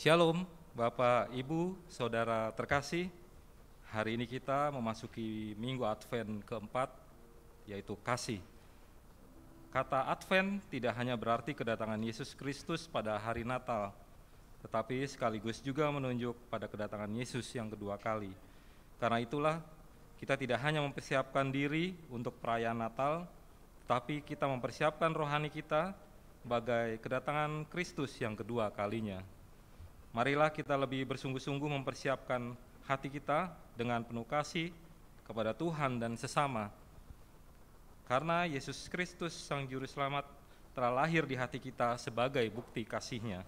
Shalom, Bapak, Ibu, Saudara terkasih. Hari ini kita memasuki Minggu Advent keempat, yaitu kasih. Kata Advent tidak hanya berarti kedatangan Yesus Kristus pada hari Natal, tetapi sekaligus juga menunjuk pada kedatangan Yesus yang kedua kali. Karena itulah, kita tidak hanya mempersiapkan diri untuk perayaan Natal, tetapi kita mempersiapkan rohani kita sebagai kedatangan Kristus yang kedua kalinya. Marilah kita lebih bersungguh-sungguh mempersiapkan hati kita dengan penuh kasih kepada Tuhan dan sesama. Karena Yesus Kristus Sang Juru Selamat telah lahir di hati kita sebagai bukti kasih-Nya.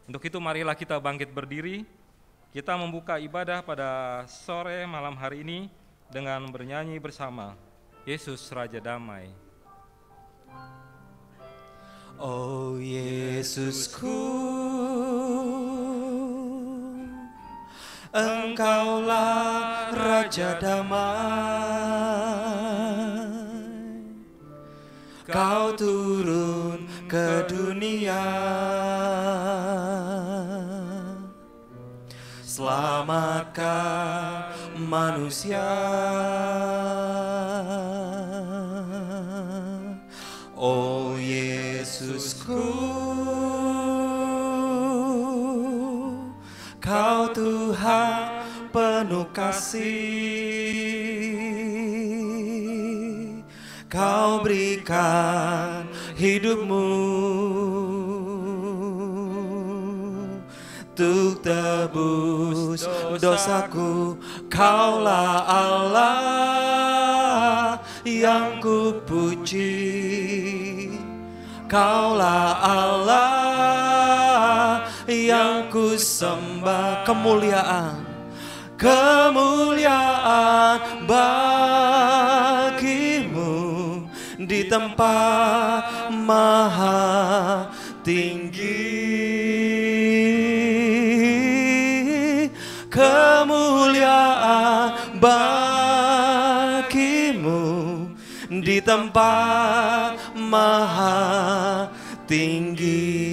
Untuk itu marilah kita bangkit berdiri, kita membuka ibadah pada sore malam hari ini dengan bernyanyi bersama, Yesus Raja Damai. Oh Yesusku, Engkaulah Raja Damai. Kau turun ke dunia, selamatkan manusia. Oh Yesusku, Kau Tuhan penuh kasih, Kau berikan hidupmu untuk tebus dosaku. Kaulah Allah yang kupuji, Kaulah Allah yang ku sembah. Kemuliaan bagimu di tempat maha tinggi. Kemuliaan bagimu di tempat maha tinggi.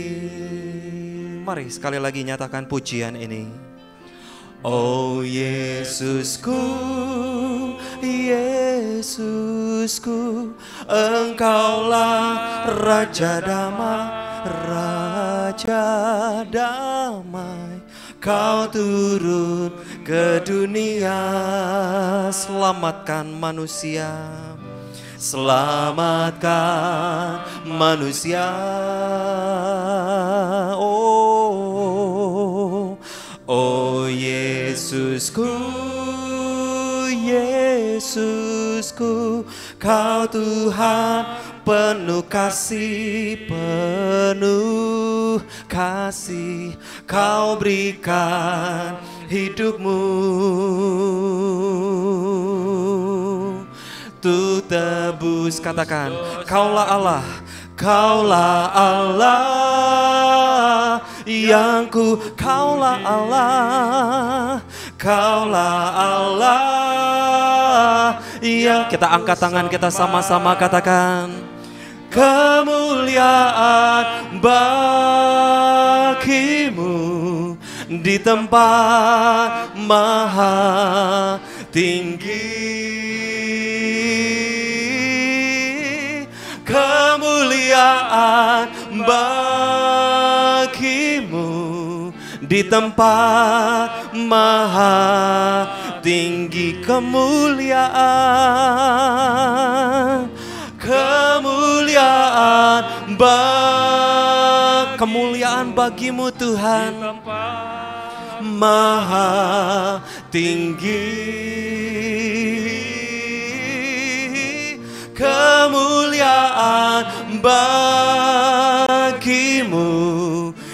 Mari sekali lagi nyatakan pujian ini. Oh Yesusku, Yesusku, Engkaulah Raja Damai, Raja Damai. Kau turun ke dunia, selamatkan manusia. Selamatkan manusia. Oh Yesusku, Yesusku, Kau Tuhan penuh kasih, Kau berikan hidupmu untuk tebus. Katakan, Kaulah Allah, Kaulah Allah yang Kaulah Allah, Kaulah Allah yang. Kita angkat tangan kita sama-sama katakan, kemuliaan bagimu di tempat maha tinggi. Kemuliaan bagimu di tempat maha tinggi. Kemuliaan bagimu Tuhan maha tinggi. Kemuliaan bagimu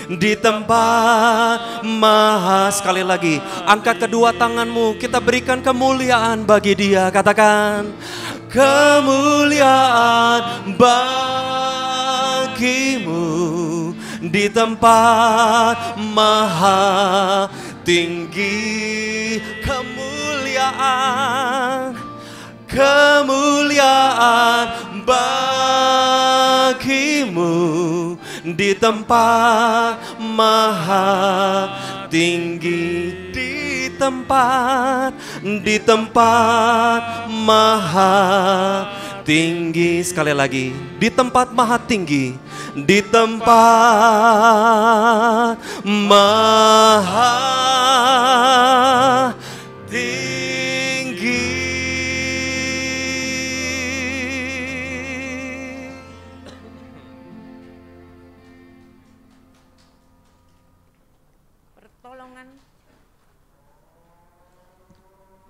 di tempat maha. Sekali lagi, angkat kedua tanganmu, kita berikan kemuliaan bagi Dia. Katakan, kemuliaan bagimu di tempat maha tinggi. Kemuliaan bagimu di tempat maha tinggi di tempat maha tinggi. Sekali lagi, di tempat maha tinggi, di tempat maha tinggi.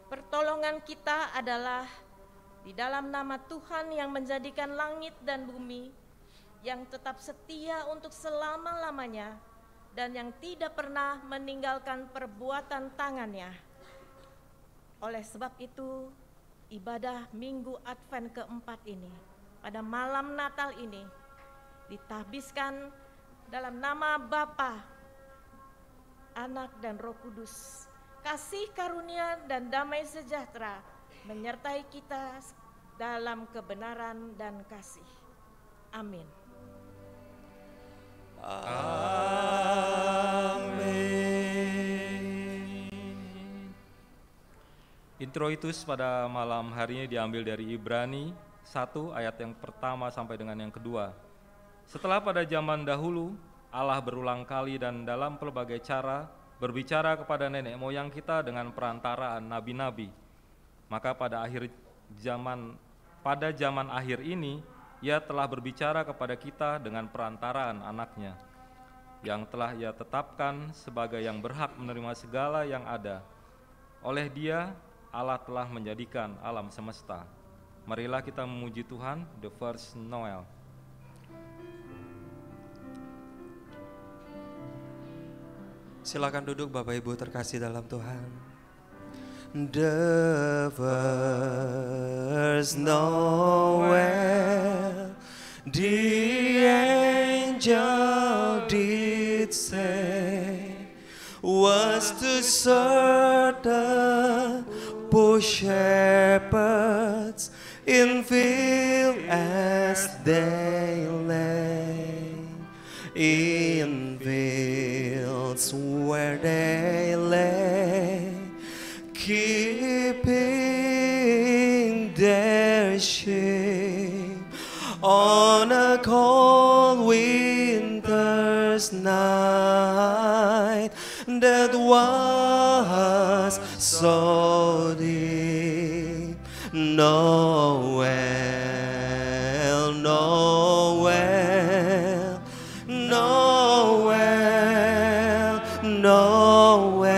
Pertolongan kita adalah di dalam nama Tuhan yang menjadikan langit dan bumi, yang tetap setia untuk selama-lamanya dan yang tidak pernah meninggalkan perbuatan tangannya. Oleh sebab itu, ibadah Minggu Advent keempat ini, pada malam Natal ini, ditahbiskan dalam nama Bapa, Anak dan Roh Kudus. Kasih karunia dan damai sejahtera menyertai kita dalam kebenaran dan kasih. Amin. Amin. Introitus pada malam hari ini diambil dari Ibrani 1 ayat yang pertama sampai dengan yang kedua. Setelah pada zaman dahulu Allah berulang kali dan dalam pelbagai cara berbicara kepada nenek moyang kita dengan perantaraan nabi-nabi. Maka pada zaman akhir ini Ia telah berbicara kepada kita dengan perantaraan anaknya, yang telah Ia tetapkan sebagai yang berhak menerima segala yang ada. Oleh Dia Allah telah menjadikan alam semesta. Marilah kita memuji Tuhan, the first Noel. Silakan duduk Bapak Ibu terkasih dalam Tuhan. The first Noel, the angel did say, was to certain poor shepherds in field as they lay, in fields where they lay, keeping their sheep on a cold winter's night that was so deep. Noel, Noel, Noel, Noel,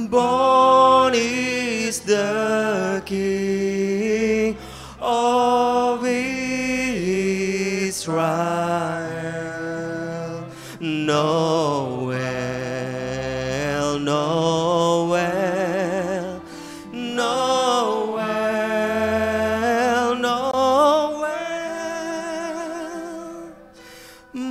born is the King of Israel. Noel, Noel, Noel, Noel,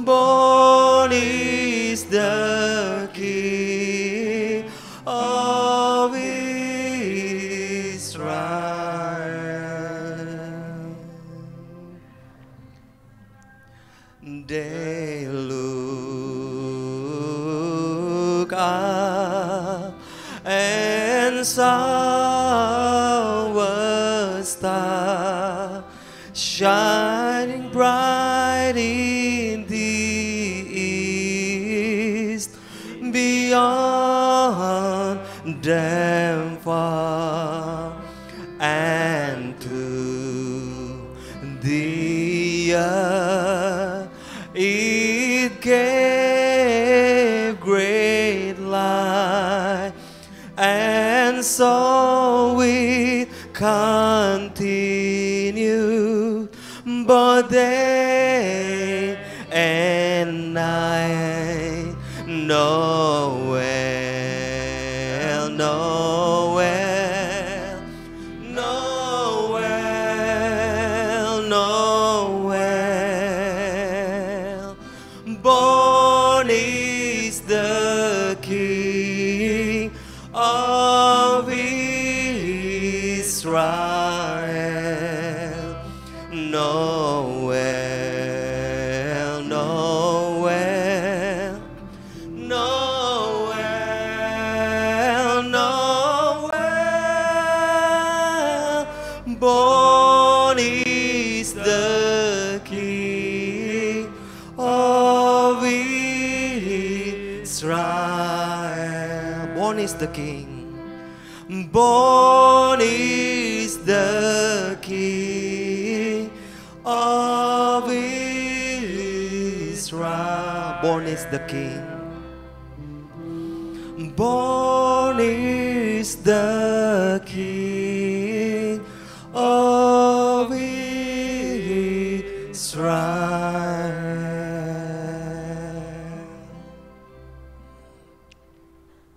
born is the King of Israel. They look up and saw a star shining bright in the east, beyond them far, and to the earth it gave great light, and so it continued, but day and night. Noel, Noel, Noel, Noel, born is the King of Israel. Noel, Noel, Israel. Born is the King. Born is the King of Israel. Born is the King. Born is the King of Israel.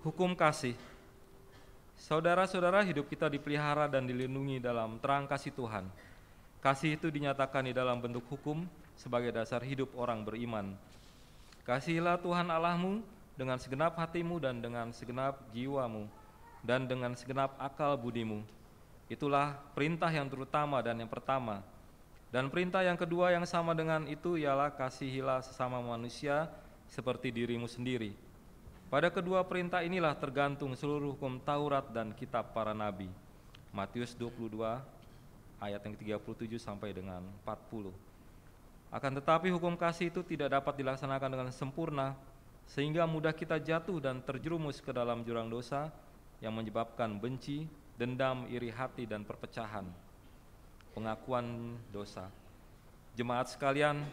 Hukum kasih. Saudara-saudara, hidup kita dipelihara dan dilindungi dalam terang kasih Tuhan. Kasih itu dinyatakan di dalam bentuk hukum sebagai dasar hidup orang beriman. Kasihilah Tuhan Allahmu dengan segenap hatimu dan dengan segenap jiwamu dan dengan segenap akal budimu. Itulah perintah yang terutama dan yang pertama. Dan perintah yang kedua yang sama dengan itu ialah kasihilah sesama manusia seperti dirimu sendiri. Pada kedua perintah inilah tergantung seluruh hukum Taurat dan kitab para nabi. Matius 22 ayat yang ke-37 sampai dengan 40. Akan tetapi hukum kasih itu tidak dapat dilaksanakan dengan sempurna, sehingga mudah kita jatuh dan terjerumus ke dalam jurang dosa yang menyebabkan benci, dendam, iri hati, dan perpecahan. Pengakuan dosa. Jemaat sekalian,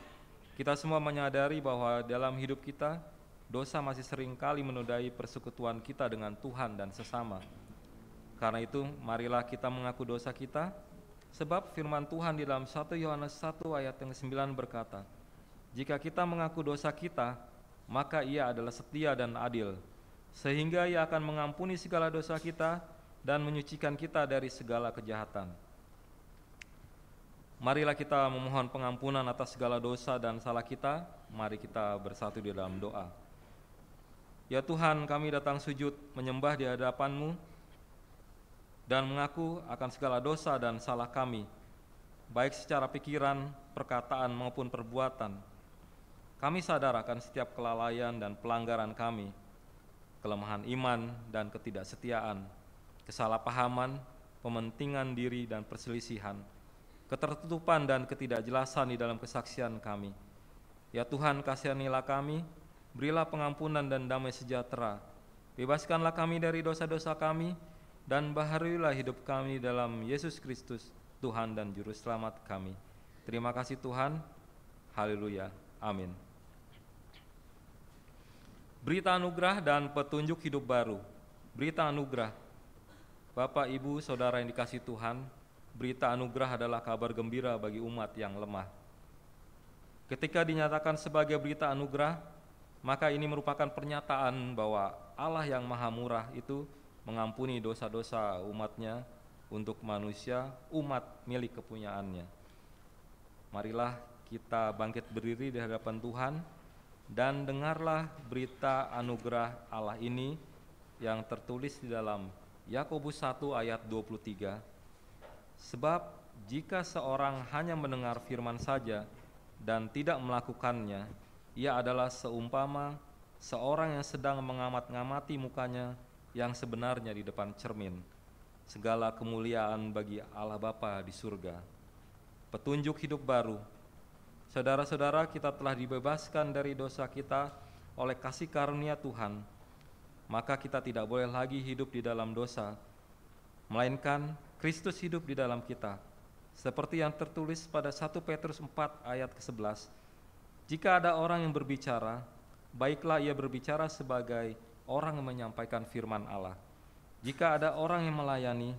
kita semua menyadari bahwa dalam hidup kita, dosa masih sering kali menodai persekutuan kita dengan Tuhan dan sesama. Karena itu, marilah kita mengaku dosa kita, sebab firman Tuhan di dalam 1 Yohanes 1 ayat yang 9 berkata, jika kita mengaku dosa kita, maka Ia adalah setia dan adil, sehingga Ia akan mengampuni segala dosa kita dan menyucikan kita dari segala kejahatan. Marilah kita memohon pengampunan atas segala dosa dan salah kita. Mari kita bersatu di dalam doa. Ya Tuhan, kami datang sujud menyembah di hadapan-Mu dan mengaku akan segala dosa dan salah kami, baik secara pikiran, perkataan maupun perbuatan. Kami sadar akan setiap kelalaian dan pelanggaran kami, kelemahan iman dan ketidaksetiaan, kesalahpahaman, pementingan diri dan perselisihan, ketertutupan dan ketidakjelasan di dalam kesaksian kami. Ya Tuhan, kasihanilah kami, berilah pengampunan dan damai sejahtera, bebaskanlah kami dari dosa-dosa kami, dan baharuilah hidup kami dalam Yesus Kristus, Tuhan dan Juru Selamat kami. Terima kasih Tuhan, haleluya, amin. Berita anugerah dan petunjuk hidup baru. Berita anugerah. Bapak, Ibu, Saudara yang dikasihi Tuhan, berita anugerah adalah kabar gembira bagi umat yang lemah. Ketika dinyatakan sebagai berita anugerah, maka ini merupakan pernyataan bahwa Allah yang maha murah itu mengampuni dosa-dosa umatnya untuk manusia, umat milik kepunyaannya. Marilah kita bangkit berdiri di hadapan Tuhan dan dengarlah berita anugerah Allah ini yang tertulis di dalam Yakobus 1 ayat 23. Sebab jika seorang hanya mendengar firman saja dan tidak melakukannya, ia adalah seumpama seorang yang sedang mengamat-ngamati mukanya yang sebenarnya di depan cermin. Segala kemuliaan bagi Allah Bapa di surga. Petunjuk hidup baru. Saudara-saudara, kita telah dibebaskan dari dosa kita oleh kasih karunia Tuhan. Maka kita tidak boleh lagi hidup di dalam dosa, melainkan Kristus hidup di dalam kita. Seperti yang tertulis pada 1 Petrus 4 ayat ke-11. Jika ada orang yang berbicara, baiklah ia berbicara sebagai orang yang menyampaikan firman Allah. Jika ada orang yang melayani,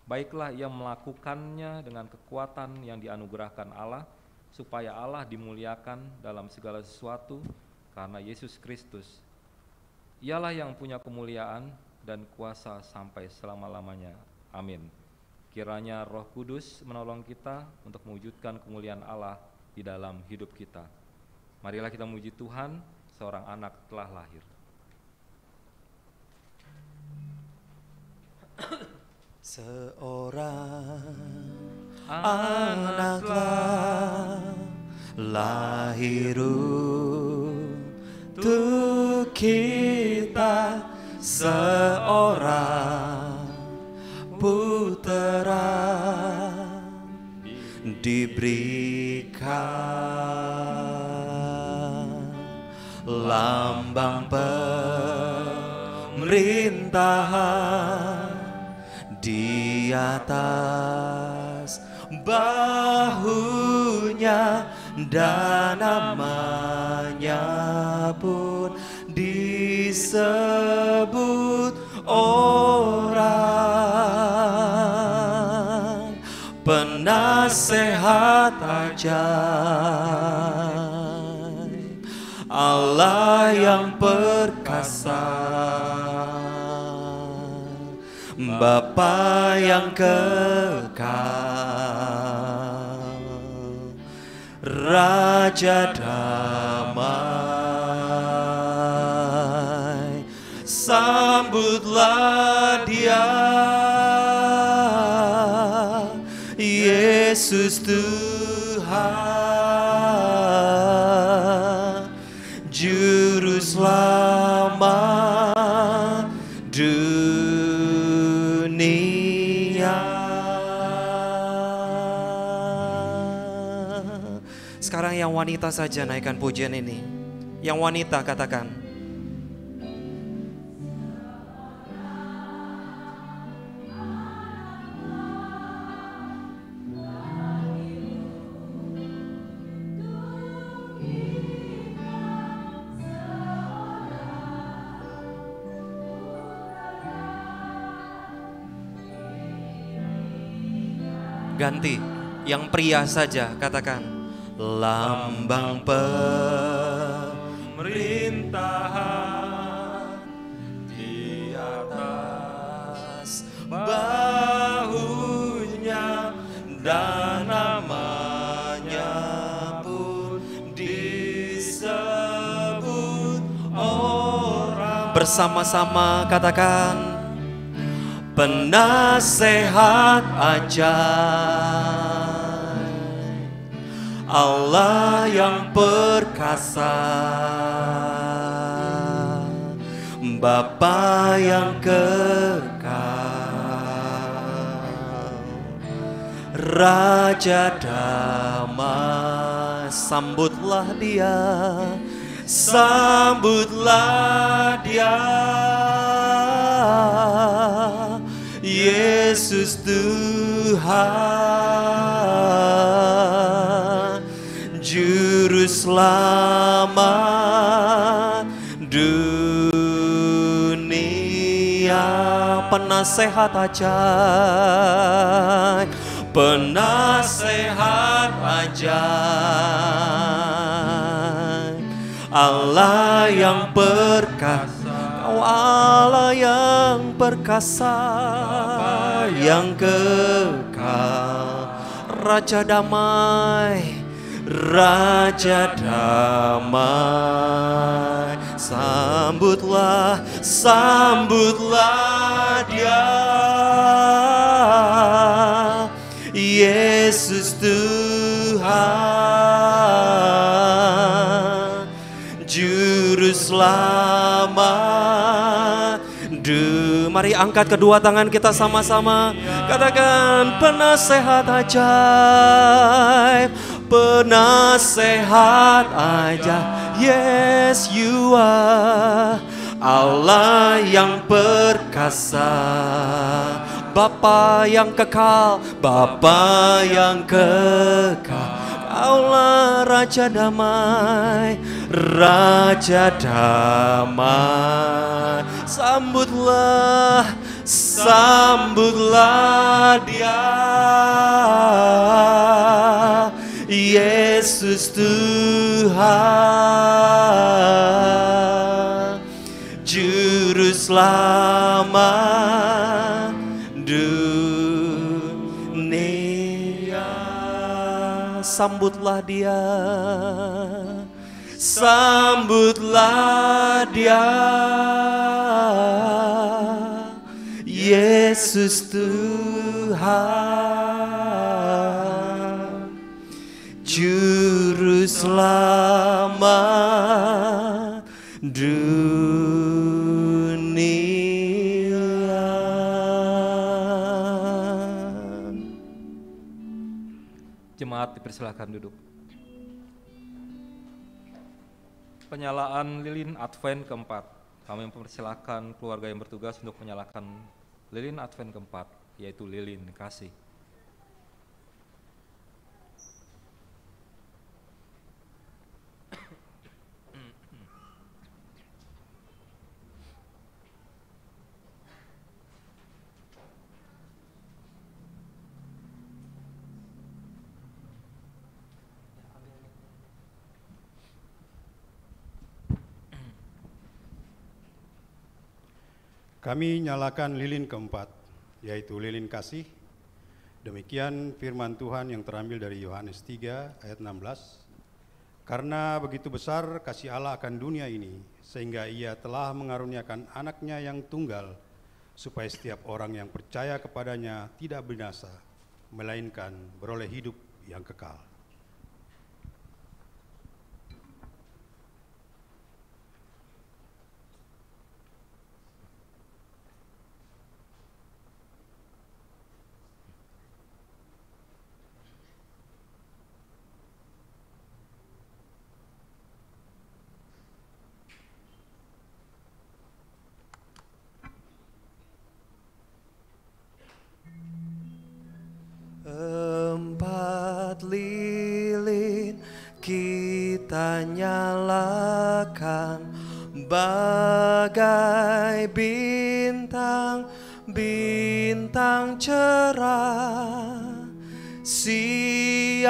baiklah ia melakukannya dengan kekuatan yang dianugerahkan Allah, supaya Allah dimuliakan dalam segala sesuatu karena Yesus Kristus. Ialah yang punya kemuliaan dan kuasa sampai selama-lamanya. Amin. Kiranya Roh Kudus menolong kita untuk mewujudkan kemuliaan Allah di dalam hidup kita. Marilah kita memuji Tuhan, seorang anak telah lahir. Seorang anak telah lahir untuk kita, seorang putera diberikan. lambang pemerintahan di atas bahunya, dan namanya pun disebut orang penasehat ajaib, Allah yang perkasa, Bapa yang kekal, Raja damai. Sambutlah Dia, Yesus Tuhan, Juru Selamat dunia. Sekarang yang wanita saja naikkan pujian ini. Yang wanita katakan, ganti, yang pria saja katakan, lambang pemerintahan di atas bahunya, dan namanya pun disebut orang. Bersama-sama katakan, penasehat ajaib, Allah yang perkasa, Bapa yang kekal, Raja damai. Sambutlah Dia, sambutlah Dia, Yesus Tuhan, Juru Selamat dunia. Penasehat ajaib, penasehat ajaib, Allah yang perkasa, Kau Allah yang perkasa, yang kekal, Raja damai, Raja damai. Sambutlah, sambutlah Dia, Yesus Tuhan, Juru Selamat. Mari angkat kedua tangan kita sama-sama, katakan, penasehat ajaib, penasehat ajaib. Yes, you are Allah yang perkasa, Bapa yang kekal, Bapa yang kekal, Kaulah Raja damai, Raja damai. Sambutlah, sambutlah Dia, Yesus Tuhan, Juru Selamat dunia. Sambutlah Dia, sambutlah Dia, Yesus Tuhan, Juru Selamat dunia. Jemaat dipersilakan duduk. penyalaan lilin Advent keempat. Kami mempersilahkan keluarga yang bertugas untuk menyalakan lilin Advent keempat, yaitu lilin kasih. Kami nyalakan lilin keempat, yaitu lilin kasih. Demikian firman Tuhan yang terambil dari Yohanes 3 ayat 16. Karena begitu besar kasih Allah akan dunia ini, sehingga Ia telah mengaruniakan anaknya yang tunggal, supaya setiap orang yang percaya kepadanya tidak binasa, melainkan beroleh hidup yang kekal. Empat lilin kita nyalakan bagai bintang cerah. Siaplah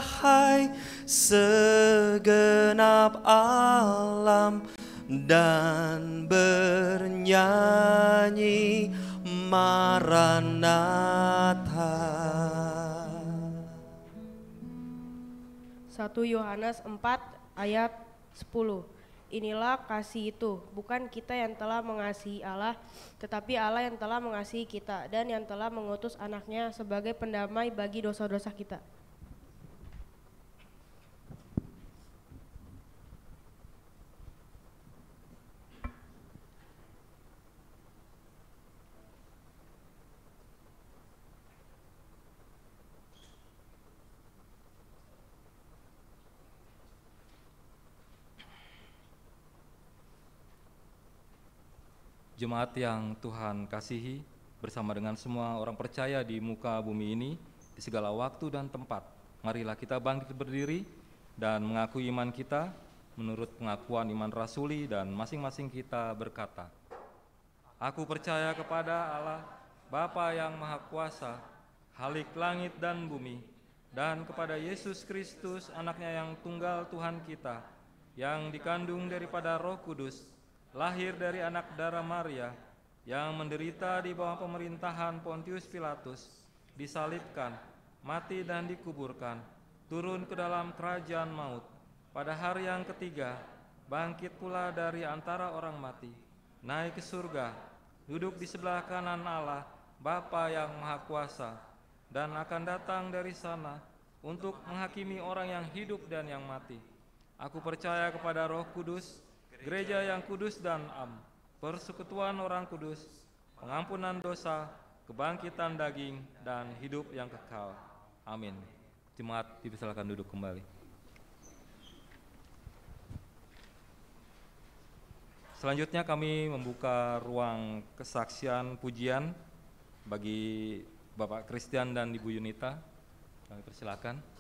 hai segenap alam dan bernyanyi Maranatha. 1 Yohanes 4 ayat 10. Inilah kasih itu, bukan kita yang telah mengasihi Allah, tetapi Allah yang telah mengasihi kita dan yang telah mengutus anaknya sebagai pendamai bagi dosa-dosa kita. Jemaat yang Tuhan kasihi, bersama dengan semua orang percaya di muka bumi ini, di segala waktu dan tempat, marilah kita bangkit berdiri dan mengakui iman kita menurut pengakuan iman rasuli, dan masing-masing kita berkata, Aku percaya kepada Allah, Bapa yang Maha Kuasa, Khalik langit dan bumi, dan kepada Yesus Kristus, anaknya yang tunggal Tuhan kita, yang dikandung daripada Roh Kudus, lahir dari anak darah Maria, yang menderita di bawah pemerintahan Pontius Pilatus, disalibkan, mati dan dikuburkan, turun ke dalam kerajaan maut, pada hari yang ketiga, bangkit pula dari antara orang mati, naik ke surga, duduk di sebelah kanan Allah, Bapa yang Maha Kuasa, dan akan datang dari sana untuk menghakimi orang yang hidup dan yang mati. Aku percaya kepada Roh Kudus, Gereja yang kudus dan am, persekutuan orang kudus, pengampunan dosa, kebangkitan daging, dan hidup yang kekal. Amin. Jemaat dipersilakan duduk kembali. Selanjutnya kami membuka ruang kesaksian pujian bagi Bapak Christian dan Ibu Yunita. Kami persilakan.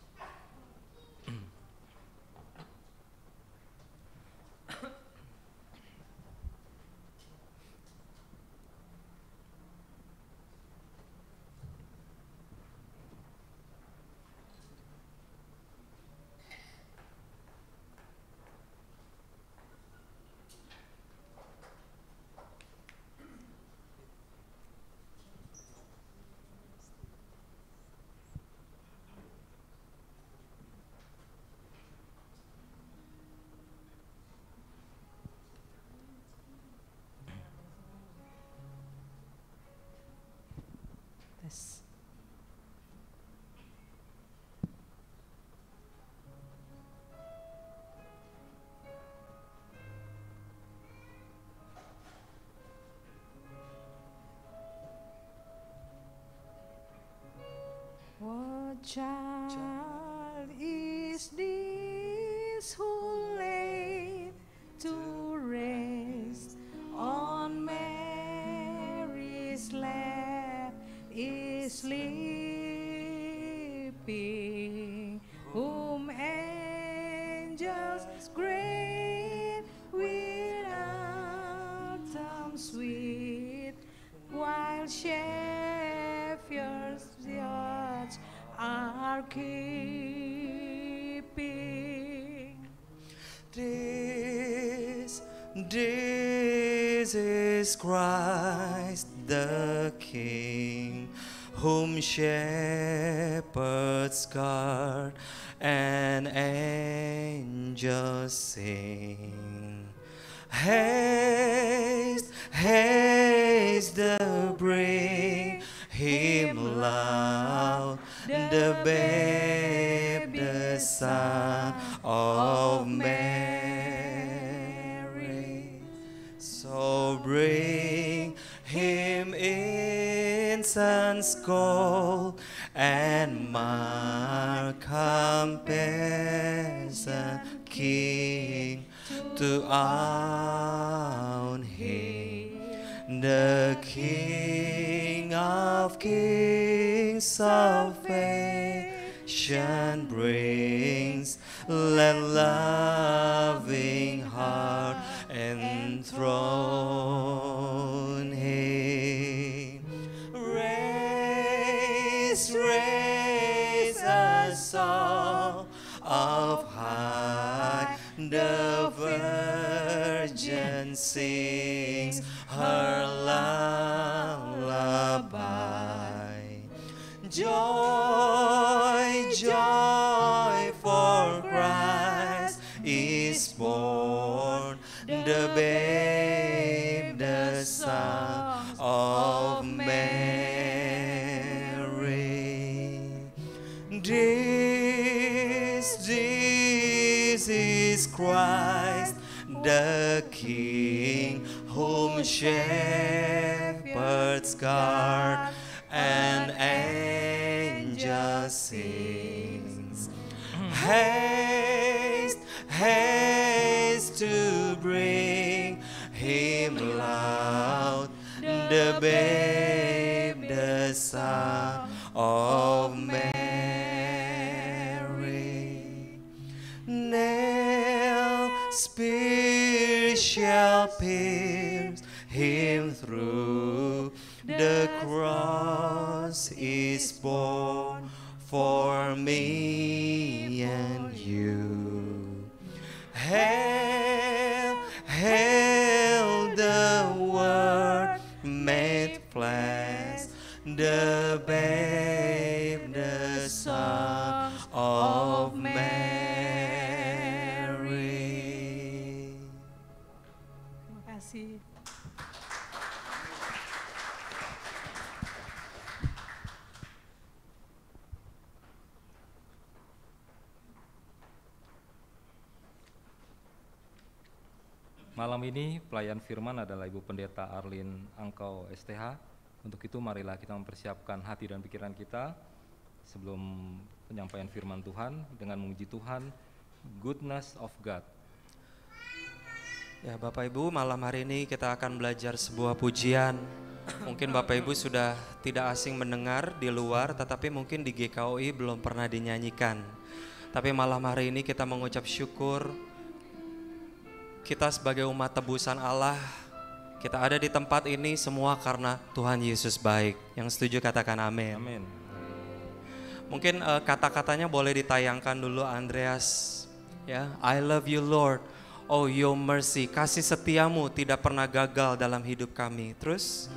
What child is this who to rest on Mary's lap is sleeping, whom angels great with anthems sweet, while shepherds watch are keeping. This is Christ the King, whom shepherds guard and angels sing. Haste, haste to bring him loud, the babe, the Son of Mary. So bring him incense, gold, and mark, compassion, King, to own him, the King of kings, salvation brings. Let loving heart enthrone him. Raise, raise a song of high, the Virgin sings her lullaby. Joy, joy, for Christ is born, the babe, the Son of Mary. This is Christ the King, whom shepherds guard and angels sings. Haste, haste to bring him loud, the babe, the Son of Mary. Nail, spear shall pierce him through, the cross is born for me and you. Hail, hail the Word made flesh, the babe, the Son of Mary. Terima kasih. Malam ini pelayan firman adalah Ibu Pendeta Arlin Angkau STH. Untuk itu marilah kita mempersiapkan hati dan pikiran kita sebelum penyampaian firman Tuhan dengan memuji Tuhan, goodness of God. Ya Bapak Ibu, malam hari ini kita akan belajar sebuah pujian. Mungkin Bapak Ibu sudah tidak asing mendengar di luar, tetapi mungkin di GKOI belum pernah dinyanyikan. Tapi malam hari ini kita mengucap syukur, kita sebagai umat tebusan Allah, kita ada di tempat ini semua karena Tuhan Yesus baik. Yang setuju katakan amin. Amin. Mungkin kata-katanya boleh ditayangkan dulu Andreas. Ya, I love you Lord. Oh your mercy, kasih setiamu tidak pernah gagal dalam hidup kami. Terus,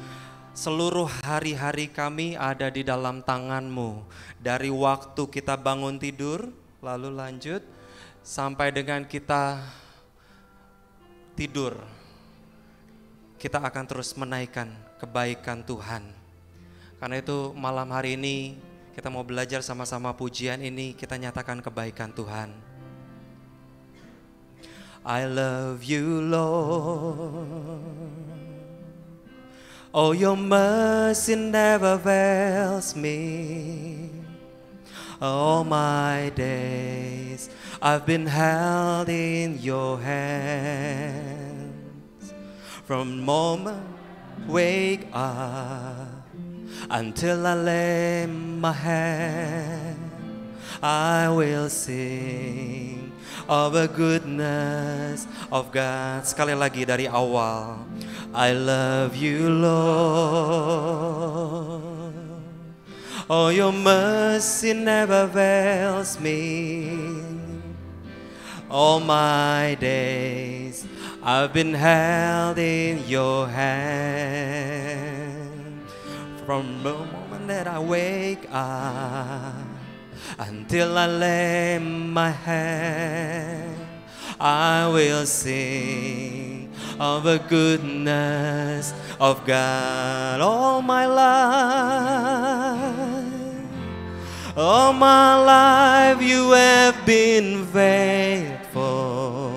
seluruh hari-hari kami ada di dalam tangan-Mu. Dari waktu kita bangun tidur, lalu lanjut, sampai dengan kita tidur, kita akan terus menaikkan kebaikan Tuhan. Karena itu malam hari ini kita mau belajar sama-sama pujian ini, kita nyatakan kebaikan Tuhan. I love you Lord, oh your mercy never fails me. All my days I've been held in your hands. From moment wake up until I lay my head, I will sing of the goodness of God. Sekali lagi dari awal. I love you, Lord. Oh, your mercy never fails me. All my days I've been held in your hand. From the moment that I wake up until I lay my head, I will sing of the goodness of God. All my life you have been faithful.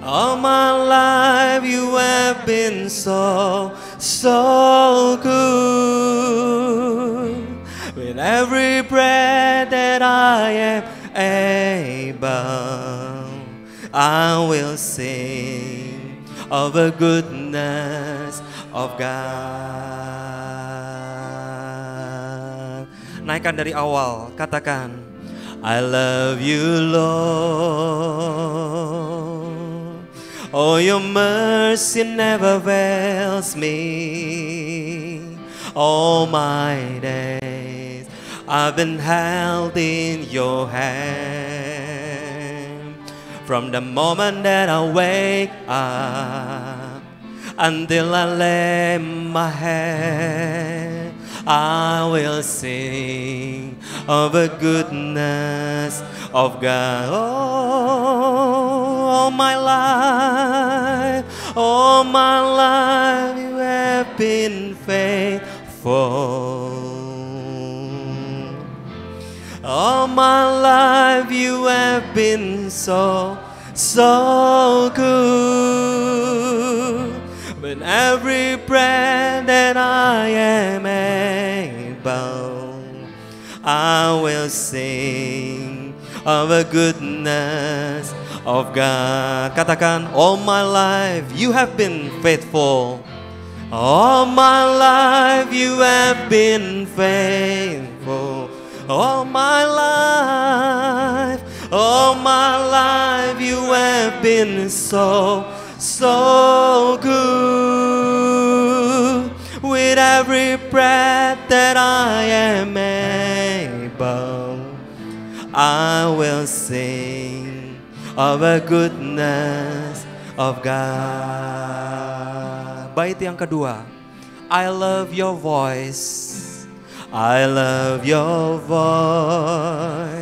All my life you have been so good. With every breath that I am able, I will sing of the goodness of God. Naikkan dari awal, katakan, I love you, Lord. Oh, your mercy never fails me. All my days I've been held in your hand. From the moment that I wake up until I lay my head, I will sing of the goodness of God. Oh, all my life you have been faithful. All my life you have been so good. With every breath that I am able, I will sing of the goodness of God. Katakan, all my life you have been faithful. All my life you have been faithful. All my life you have been so good. With every breath that I am able, I will sing of the goodness of God. Bait yang kedua, I love your voice. I love your voice.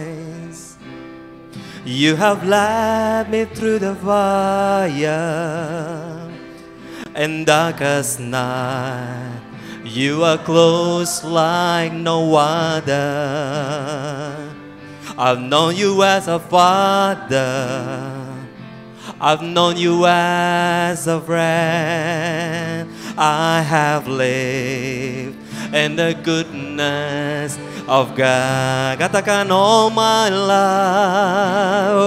You have led me through the fire and darkest night. You are close like no other. I've known you as a father. I've known you as a friend. I have lived in the goodness of God. Katakan, all my life,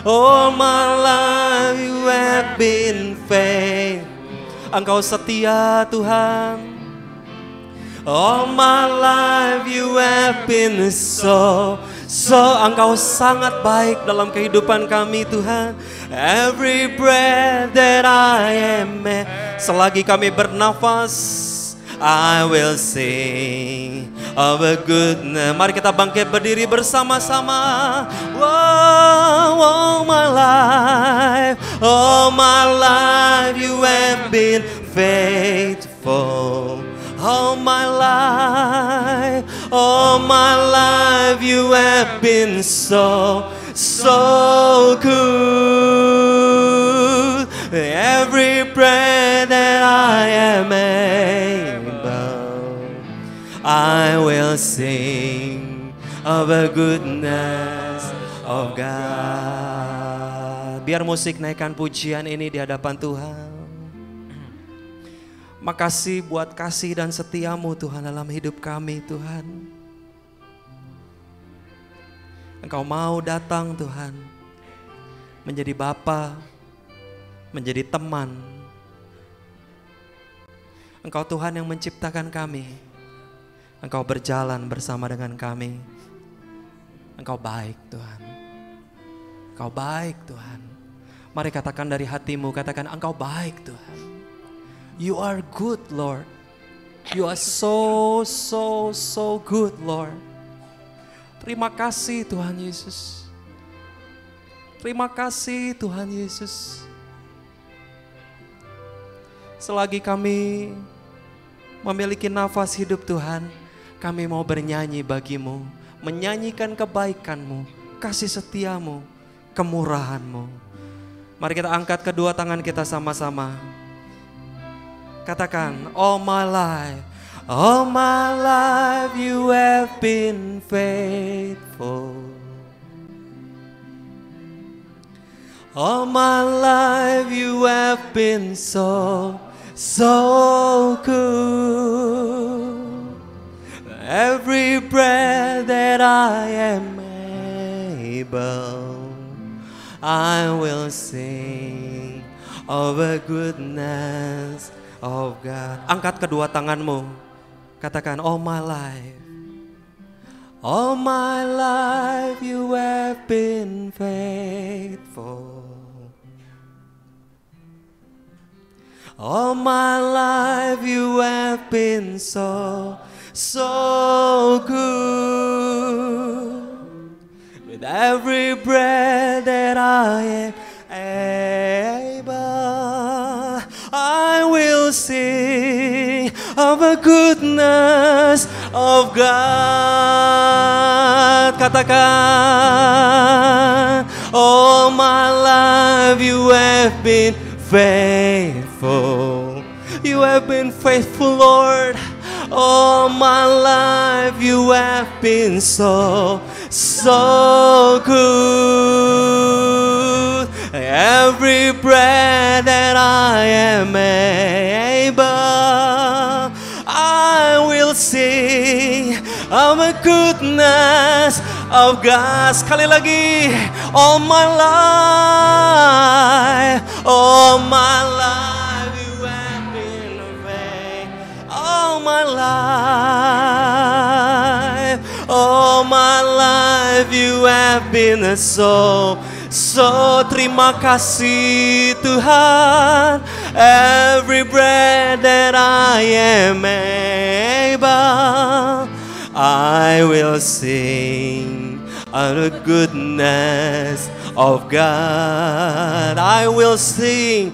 all my life you have been faithful. Engkau setia, Tuhan. All my life you have been so Engkau sangat baik dalam kehidupan kami, Tuhan. Every breath that I am, selagi kami bernafas, I will sing of a goodness. Mari kita bangkit berdiri bersama-sama. Wow, all my life you have been faithful. All my life you have been so good. Every breath that I am able, I will sing of the goodness of God. Biar musik naikkan pujian ini di hadapan Tuhan. Makasih buat kasih dan setiamu Tuhan dalam hidup kami Tuhan. Engkau mau datang Tuhan, menjadi Bapa, menjadi teman. Engkau Tuhan yang menciptakan kami. Engkau berjalan bersama dengan kami. Engkau baik Tuhan. Engkau baik Tuhan. Mari katakan dari hatimu, katakan Engkau baik Tuhan. You are good Lord. You are so good Lord. Terima kasih Tuhan Yesus. Terima kasih Tuhan Yesus. Selagi kami memiliki nafas hidup Tuhan, kami mau bernyanyi bagimu, menyanyikan kebaikan-Mu, kasih setiamu, kemurahan-Mu. Mari kita angkat kedua tangan kita sama-sama. Katakan, all my life you have been faithful. All my life you have been so good. Every breath that I am able, I will sing of the goodness of God. Angkat kedua tanganmu. Katakan, all my life. All my life you have been faithful. All my life you have been so good. With every breath that I am able, I will sing of the goodness of God. Katakan, all my life you have been faithful. You have been faithful, Lord. All my life you have been so good. Every breath that I am able, I will sing of the goodness of God. Sekali lagi, all my life you have been faithful. All my life you have been so. Terima kasih Tuhan. Every breath that I am able, I will sing of the goodness of God. I will sing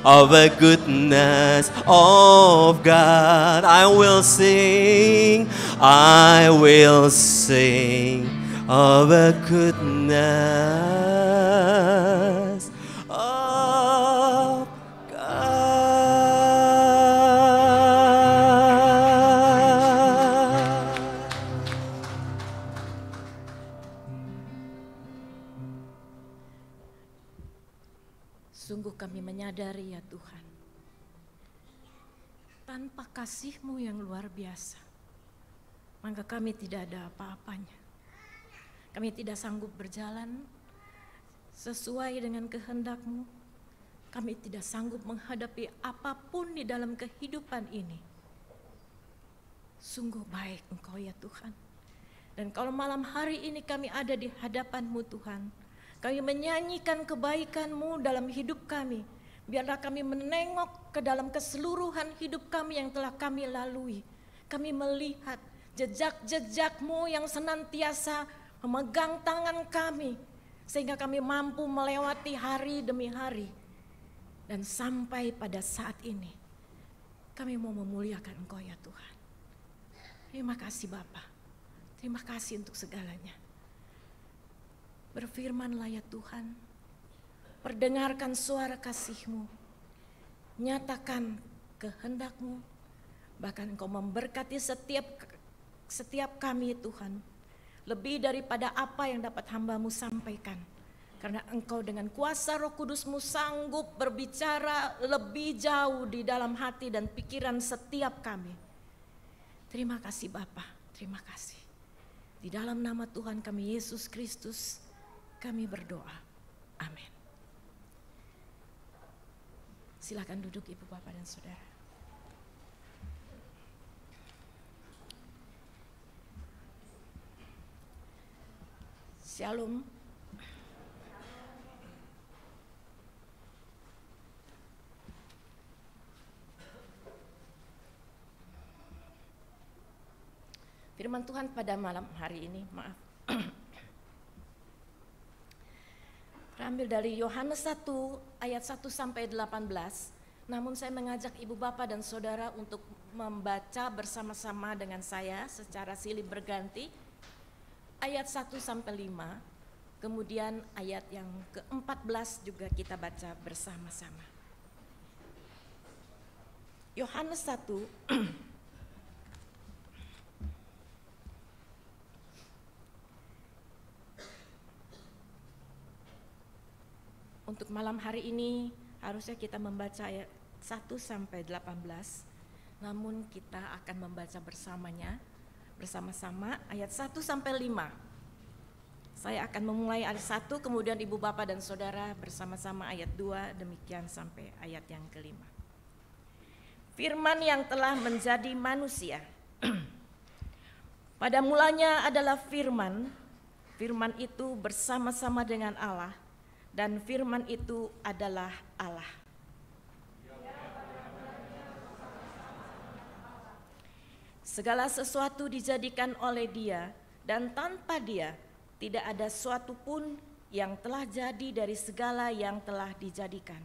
of the goodness of God. I will sing of the goodness of God. Sungguh kami menyadari ya Tuhan, tanpa kasih-Mu yang luar biasa, maka kami tidak ada apa-apanya. Kami tidak sanggup berjalan sesuai dengan kehendak-Mu. Kami tidak sanggup menghadapi apapun di dalam kehidupan ini. Sungguh baik Engkau ya Tuhan. Dan kalau malam hari ini kami ada di hadapan-Mu Tuhan, kami menyanyikan kebaikan-Mu dalam hidup kami. Biarlah kami menengok ke dalam keseluruhan hidup kami yang telah kami lalui. Kami melihat jejak-jejak-Mu yang senantiasa memegang tangan kami, sehingga kami mampu melewati hari demi hari. Dan sampai pada saat ini, kami mau memuliakan Engkau ya Tuhan. Terima kasih Bapa, terima kasih untuk segalanya. Berfirmanlah ya Tuhan, perdengarkan suara kasih-Mu, nyatakan kehendak-Mu, bahkan Engkau memberkati setiap kami Tuhan, lebih daripada apa yang dapat hamba-Mu sampaikan. Karena Engkau dengan kuasa Roh Kudus-Mu sanggup berbicara lebih jauh di dalam hati dan pikiran setiap kami. Terima kasih Bapa, terima kasih. Di dalam nama Tuhan kami Yesus Kristus kami berdoa. Amin. Silakan duduk Ibu, Bapak, dan Saudara. Shalom. Firman Tuhan pada malam hari ini, terambil dari Yohanes 1 ayat 1 sampai 18. Namun saya mengajak Ibu Bapak dan Saudara untuk membaca bersama-sama dengan saya secara silih berganti ayat 1 sampai 5. Kemudian ayat yang ke-14 juga kita baca bersama-sama. Yohanes 1 Untuk malam hari ini harusnya kita membaca ayat 1 sampai 18. Namun kita akan membaca bersama-sama ayat 1 sampai 5. Saya akan memulai ayat 1, kemudian Ibu Bapak dan Saudara bersama-sama ayat 2, demikian sampai ayat yang ke-5. Firman yang telah menjadi manusia. Pada mulanya adalah firman, firman itu bersama-sama dengan Allah, dan firman itu adalah Allah. Segala sesuatu dijadikan oleh Dia, dan tanpa Dia tidak ada suatu pun yang telah jadi dari segala yang telah dijadikan.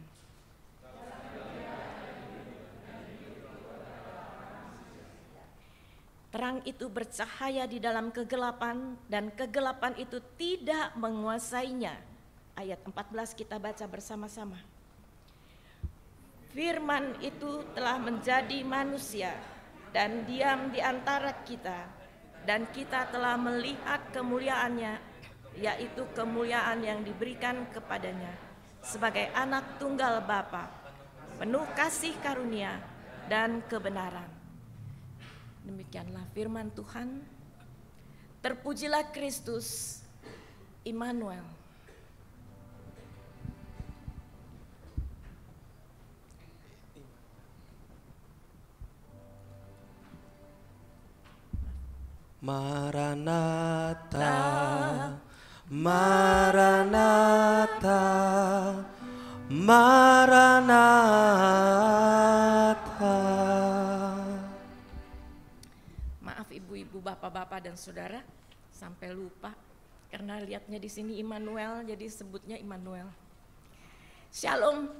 Terang itu bercahaya di dalam kegelapan, dan kegelapan itu tidak menguasainya. Ayat 14 kita baca bersama-sama. Firman itu telah menjadi manusia dan diam di antara kita, dan kita telah melihat kemuliaannya, yaitu kemuliaan yang diberikan kepadanya sebagai anak tunggal Bapa, penuh kasih karunia dan kebenaran. Demikianlah firman Tuhan. Terpujilah Kristus, Immanuel. Maranatha, Maranatha, Maranatha. Maaf ibu-ibu, bapak-bapak dan saudara, sampai lupa karena lihatnya di sini Immanuel, jadi sebutnya Immanuel. Shalom.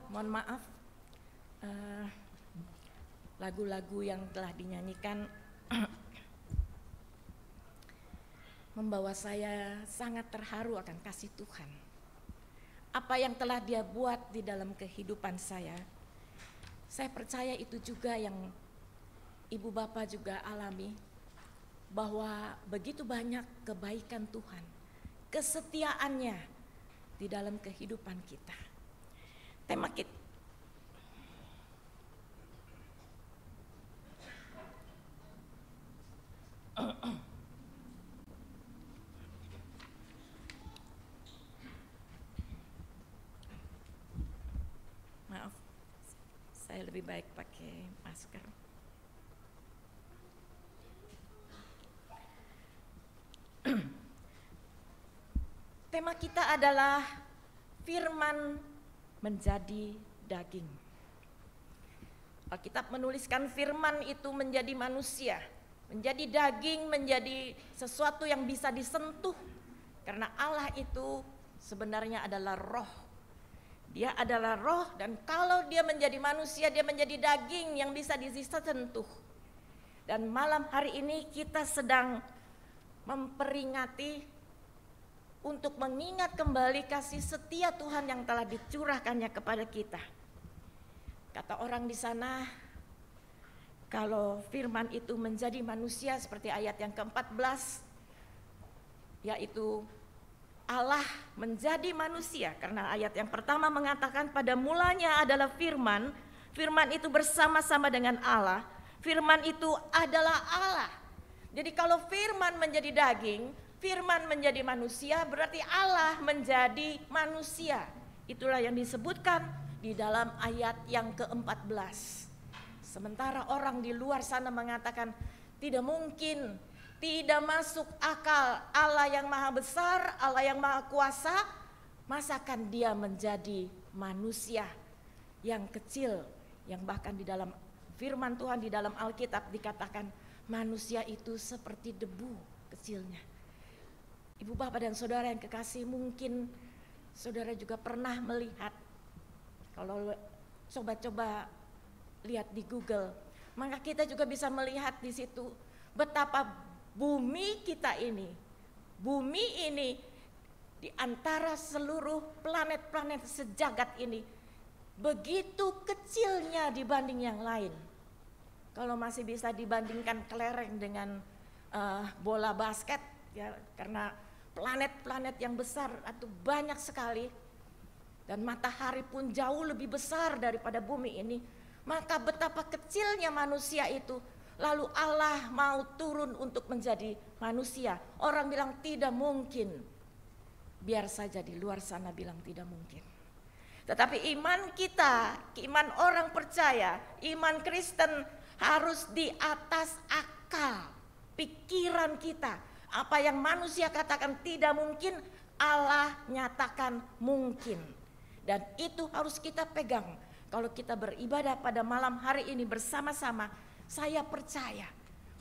Mohon maaf, lagu-lagu yang telah dinyanyikan membawa saya sangat terharu akan kasih Tuhan. Apa yang telah Dia buat di dalam kehidupan saya percaya itu juga yang Ibu Bapak juga alami, bahwa begitu banyak kebaikan Tuhan, kesetiaannya di dalam kehidupan kita. Tema kita maaf, saya lebih baik pakai masker. Tema kita adalah firman menjadi daging. Alkitab menuliskan firman itu menjadi manusia, menjadi daging, menjadi sesuatu yang bisa disentuh. Karena Allah itu sebenarnya adalah roh. Dia adalah roh, dan kalau Dia menjadi manusia, Dia menjadi daging yang bisa disentuh. Dan malam hari ini kita sedang memperingati untuk mengingat kembali kasih setia Tuhan yang telah dicurahkannya kepada kita. Kata orang di sana, kalau firman itu menjadi manusia seperti ayat yang ke-14, yaitu Allah menjadi manusia, karena ayat yang pertama mengatakan pada mulanya adalah firman, firman itu bersama-sama dengan Allah, firman itu adalah Allah. Jadi kalau firman menjadi daging, firman menjadi manusia, berarti Allah menjadi manusia. Itulah yang disebutkan di dalam ayat yang ke-14. Sementara orang di luar sana mengatakan tidak mungkin, tidak masuk akal, Allah yang maha besar, Allah yang maha kuasa, masakan dia menjadi manusia yang kecil, yang bahkan di dalam firman Tuhan di dalam Alkitab dikatakan manusia itu seperti debu kecilnya. Ibu bapak dan saudara yang kekasih, mungkin saudara juga pernah melihat, kalau coba-coba lihat di Google, maka kita juga bisa melihat di situ betapa bumi kita ini, bumi ini di antara seluruh planet-planet sejagat ini begitu kecilnya dibanding yang lain. Kalau masih bisa dibandingkan kelereng dengan bola basket, ya, karena planet-planet yang besar atau banyak sekali, dan matahari pun jauh lebih besar daripada bumi ini, maka betapa kecilnya manusia itu. Lalu Allah mau turun untuk menjadi manusia. Orang bilang tidak mungkin. Biar saja di luar sana bilang tidak mungkin. Tetapi iman kita, iman orang percaya, iman Kristen harus di atas akal, pikiran kita. Apa yang manusia katakan tidak mungkin, Allah nyatakan mungkin. Dan itu harus kita pegang. Kalau kita beribadah pada malam hari ini bersama-sama, saya percaya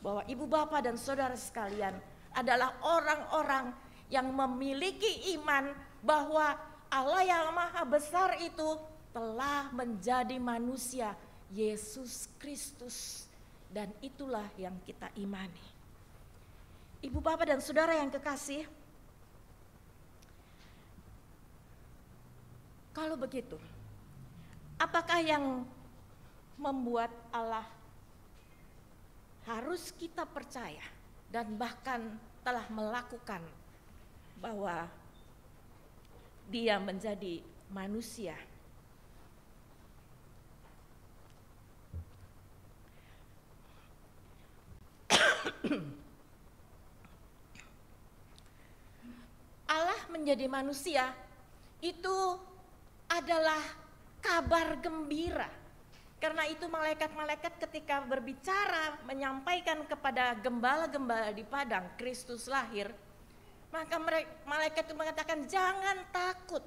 bahwa ibu bapak dan saudara sekalian adalah orang-orang yang memiliki iman bahwa Allah yang maha besar itu telah menjadi manusia, Yesus Kristus. Dan itulah yang kita imani. Ibu bapak dan saudara yang kekasih, kalau begitu, apakah yang membuat Allah harus kita percaya dan bahkan telah melakukan bahwa dia menjadi manusia? Allah menjadi manusia itu adalah kabar gembira. Karena itu malaikat-malaikat ketika berbicara menyampaikan kepada gembala-gembala di padang Kristus lahir, maka malaikat itu mengatakan jangan takut,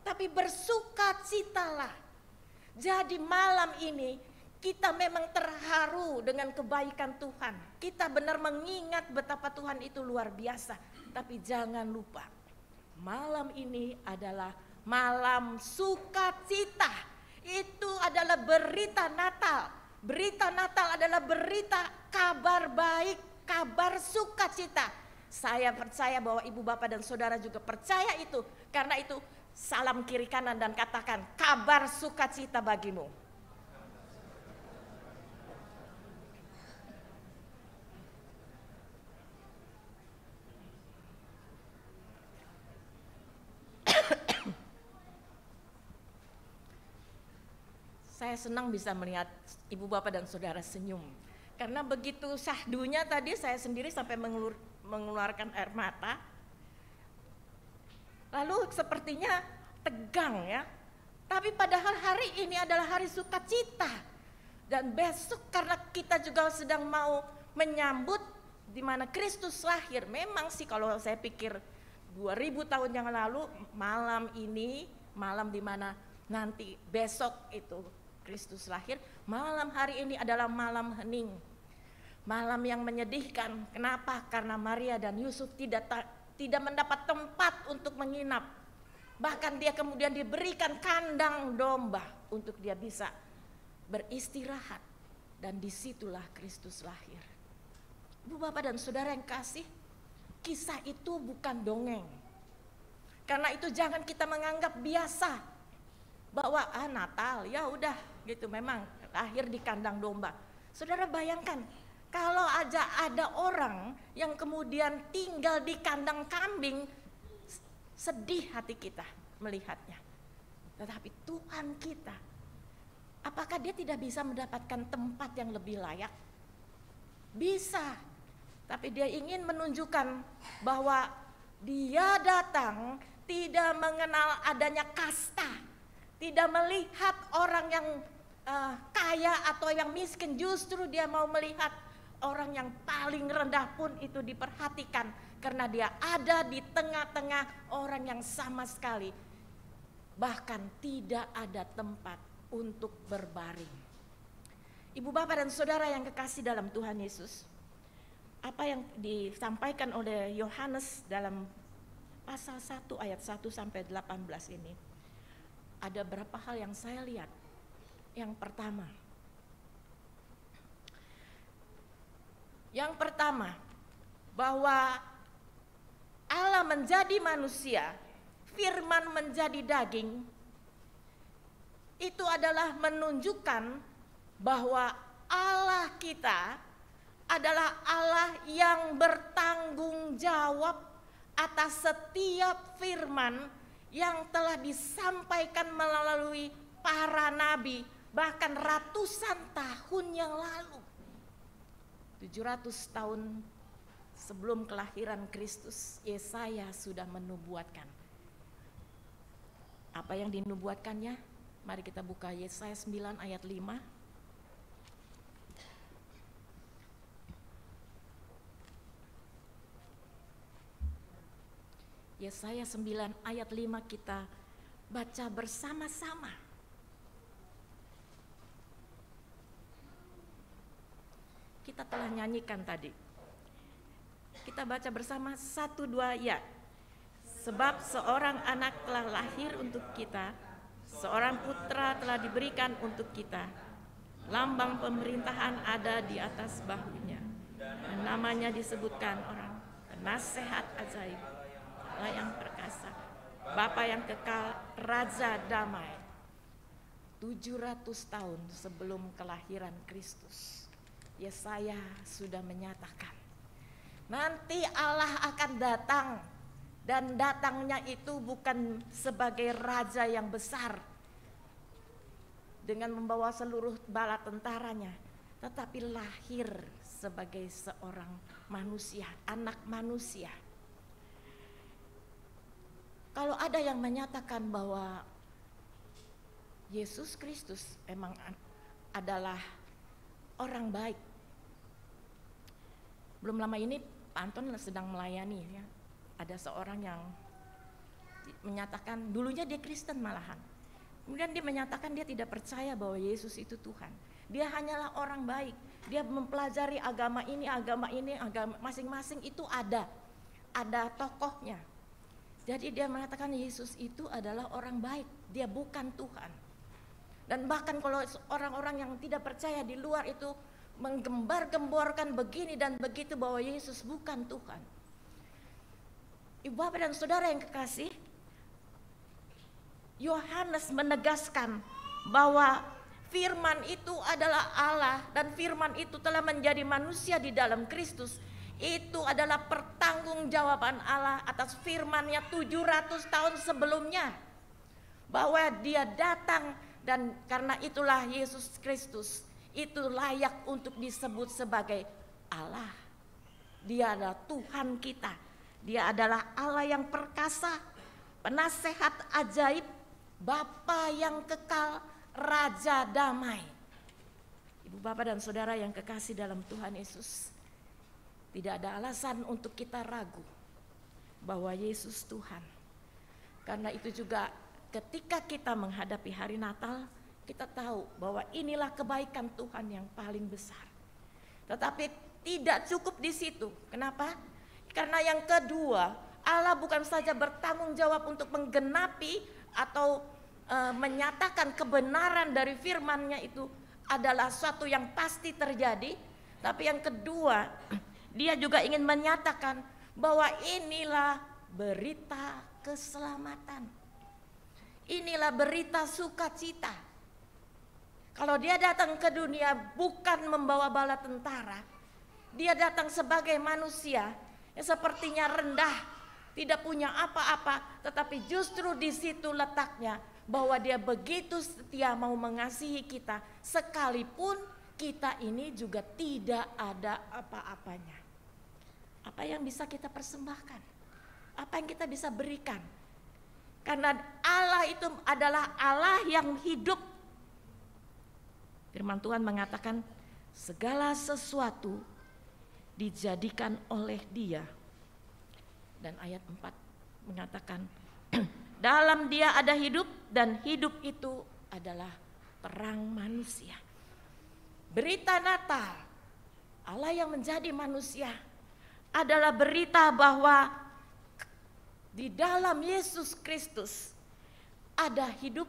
tapi bersukacitalah. Jadi malam ini kita memang terharu dengan kebaikan Tuhan. Kita benar mengingat betapa Tuhan itu luar biasa. Tapi jangan lupa, malam ini adalah malam sukacita. Itu adalah berita Natal. Berita Natal adalah berita kabar baik, kabar sukacita. Saya percaya bahwa ibu bapak dan saudara juga percaya itu. Karena itu salam kiri kanan dan katakan kabar sukacita bagimu. Saya senang bisa melihat ibu bapak dan saudara senyum. Karena begitu syahdunya tadi saya sendiri sampai mengeluarkan air mata. Lalu sepertinya tegang ya. Tapi padahal hari ini adalah hari sukacita. Dan besok karena kita juga sedang mau menyambut di mana Kristus lahir. Memang sih kalau saya pikir 2000 tahun yang lalu malam ini, malam di mana nanti besok itu Kristus lahir, malam hari ini adalah malam hening. Malam yang menyedihkan. Kenapa? Karena Maria dan Yusuf tidak mendapat tempat untuk menginap. Bahkan dia kemudian diberikan kandang domba untuk dia bisa beristirahat. Dan disitulah Kristus lahir. Ibu bapak dan saudara yang kasih, kisah itu bukan dongeng. Karena itu jangan kita menganggap biasa. Bahwa Natal ya udah gitu, memang lahir di kandang domba. Saudara bayangkan kalau aja ada orang yang kemudian tinggal di kandang kambing sedih hati kita melihatnya. Tetapi Tuhan kita, apakah dia tidak bisa mendapatkan tempat yang lebih layak? Bisa, tapi dia ingin menunjukkan bahwa dia datang tidak mengenal adanya kasta, tidak melihat orang yang kaya atau yang miskin, justru dia mau melihat orang yang paling rendah pun itu diperhatikan, karena dia ada di tengah-tengah orang yang sama sekali bahkan tidak ada tempat untuk berbaring. Ibu bapak dan saudara yang kekasih dalam Tuhan Yesus, apa yang disampaikan oleh Yohanes dalam pasal 1 ayat 1 sampai 18 ini, ada berapa hal yang saya lihat. Yang pertama, bahwa Allah menjadi manusia, firman menjadi daging, itu adalah menunjukkan bahwa Allah kita adalah Allah yang bertanggung jawab atas setiap firman yang telah disampaikan melalui para nabi, bahkan ratusan tahun yang lalu. 700 tahun sebelum kelahiran Kristus, Yesaya sudah menubuatkan. Apa yang dinubuatkannya? Mari kita buka Yesaya 9 ayat 5. Yesaya 9 ayat 5 kita baca bersama-sama. Kita telah nyanyikan tadi. Kita baca bersama 1, 2 ya. Sebab seorang anak telah lahir untuk kita, seorang putra telah diberikan untuk kita. Lambang pemerintahan ada di atas bahunya, dan namanya disebutkan orang penasehat ajaib, Allah yang perkasa, Bapa yang kekal, Raja damai. 700 tahun sebelum kelahiran Kristus, Yesaya sudah menyatakan nanti Allah akan datang, dan datangnya itu bukan sebagai raja yang besar dengan membawa seluruh bala tentaranya, tetapi lahir sebagai seorang manusia, anak manusia. Kalau ada yang menyatakan bahwa Yesus Kristus memang adalah orang baik, belum lama ini Pak Anton sedang melayani ya. Ada seorang yang menyatakan dulunya dia Kristen malahan. Kemudian dia menyatakan dia tidak percaya bahwa Yesus itu Tuhan. Dia hanyalah orang baik. Dia mempelajari agama ini, agama masing-masing itu ada tokohnya. Jadi dia mengatakan Yesus itu adalah orang baik, dia bukan Tuhan. Dan bahkan kalau orang-orang yang tidak percaya di luar itu menggembar-gemborkan begini dan begitu bahwa Yesus bukan Tuhan. Ibu bapak dan saudara yang kekasih, Yohanes menegaskan bahwa firman itu adalah Allah, dan firman itu telah menjadi manusia di dalam Kristus. Itu adalah pertanggungjawaban Allah atas firman-Nya 700 tahun sebelumnya, bahwa dia datang, dan karena itulah Yesus Kristus itu layak untuk disebut sebagai Allah. Dia adalah Tuhan kita. Dia adalah Allah yang perkasa, penasehat ajaib, Bapa yang kekal, Raja damai. Ibu bapak dan saudara yang kekasih dalam Tuhan Yesus, tidak ada alasan untuk kita ragu bahwa Yesus Tuhan. Karena itu juga ketika kita menghadapi hari Natal, kita tahu bahwa inilah kebaikan Tuhan yang paling besar. Tetapi tidak cukup di situ. Kenapa? Karena yang kedua, Allah bukan saja bertanggung jawab untuk menggenapi atau menyatakan kebenaran dari firman-Nya itu adalah suatu yang pasti terjadi, tapi yang kedua, dia juga ingin menyatakan bahwa inilah berita keselamatan. Inilah berita sukacita. Kalau dia datang ke dunia bukan membawa bala tentara, dia datang sebagai manusia yang sepertinya rendah, tidak punya apa-apa, tetapi justru di situ letaknya bahwa dia begitu setia mau mengasihi kita sekalipun kita ini juga tidak ada apa-apanya. Apa yang bisa kita persembahkan? Apa yang kita bisa berikan? Karena Allah itu adalah Allah yang hidup. Firman Tuhan mengatakan segala sesuatu dijadikan oleh Dia. Dan ayat 4 mengatakan dalam Dia ada hidup dan hidup itu adalah terang manusia. Berita Natal, Allah yang menjadi manusia adalah berita bahwa di dalam Yesus Kristus ada hidup,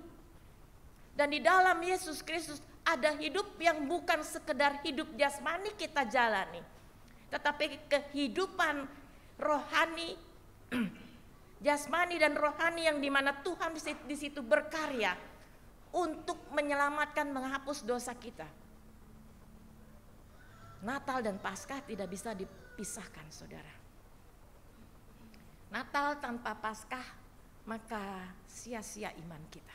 dan di dalam Yesus Kristus ada hidup yang bukan sekedar hidup jasmani kita jalani, tetapi kehidupan rohani, jasmani dan rohani yang dimana Tuhan di situ berkarya untuk menyelamatkan, menghapus dosa kita. Natal dan Paskah tidak bisa dipisahkan, saudara. Natal tanpa Paskah maka sia-sia iman kita.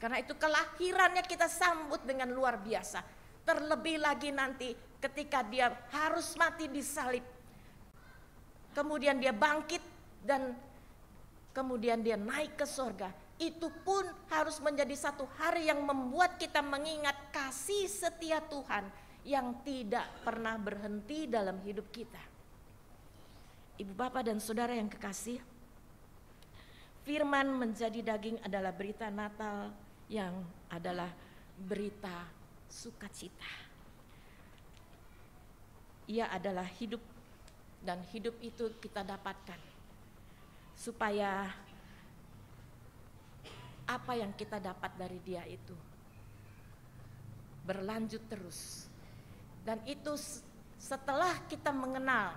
Karena itu kelahirannya kita sambut dengan luar biasa. Terlebih lagi nanti ketika dia harus mati di salib. Kemudian dia bangkit dan kemudian dia naik ke sorga. Itu pun harus menjadi satu hari yang membuat kita mengingat kasih setia Tuhan yang tidak pernah berhenti dalam hidup kita. Ibu bapak dan saudara yang kekasih, firman menjadi daging adalah berita Natal yang adalah berita sukacita. Ia adalah hidup, dan hidup itu kita dapatkan supaya apa yang kita dapat dari Dia itu berlanjut terus. Dan itu setelah kita mengenal,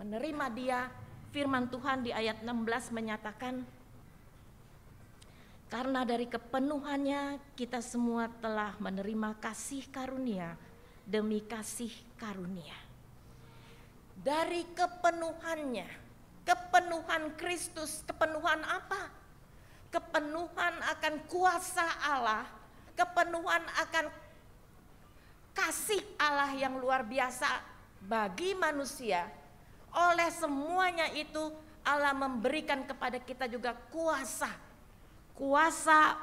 menerima Dia, firman Tuhan di ayat 16 menyatakan, karena dari kepenuhannya kita semua telah menerima kasih karunia demi kasih karunia. Dari kepenuhannya, kepenuhan Kristus, kepenuhan apa? Kepenuhan akan kuasa Allah, kepenuhan akan kasih Allah yang luar biasa bagi manusia. Oleh semuanya itu Allah memberikan kepada kita juga kuasa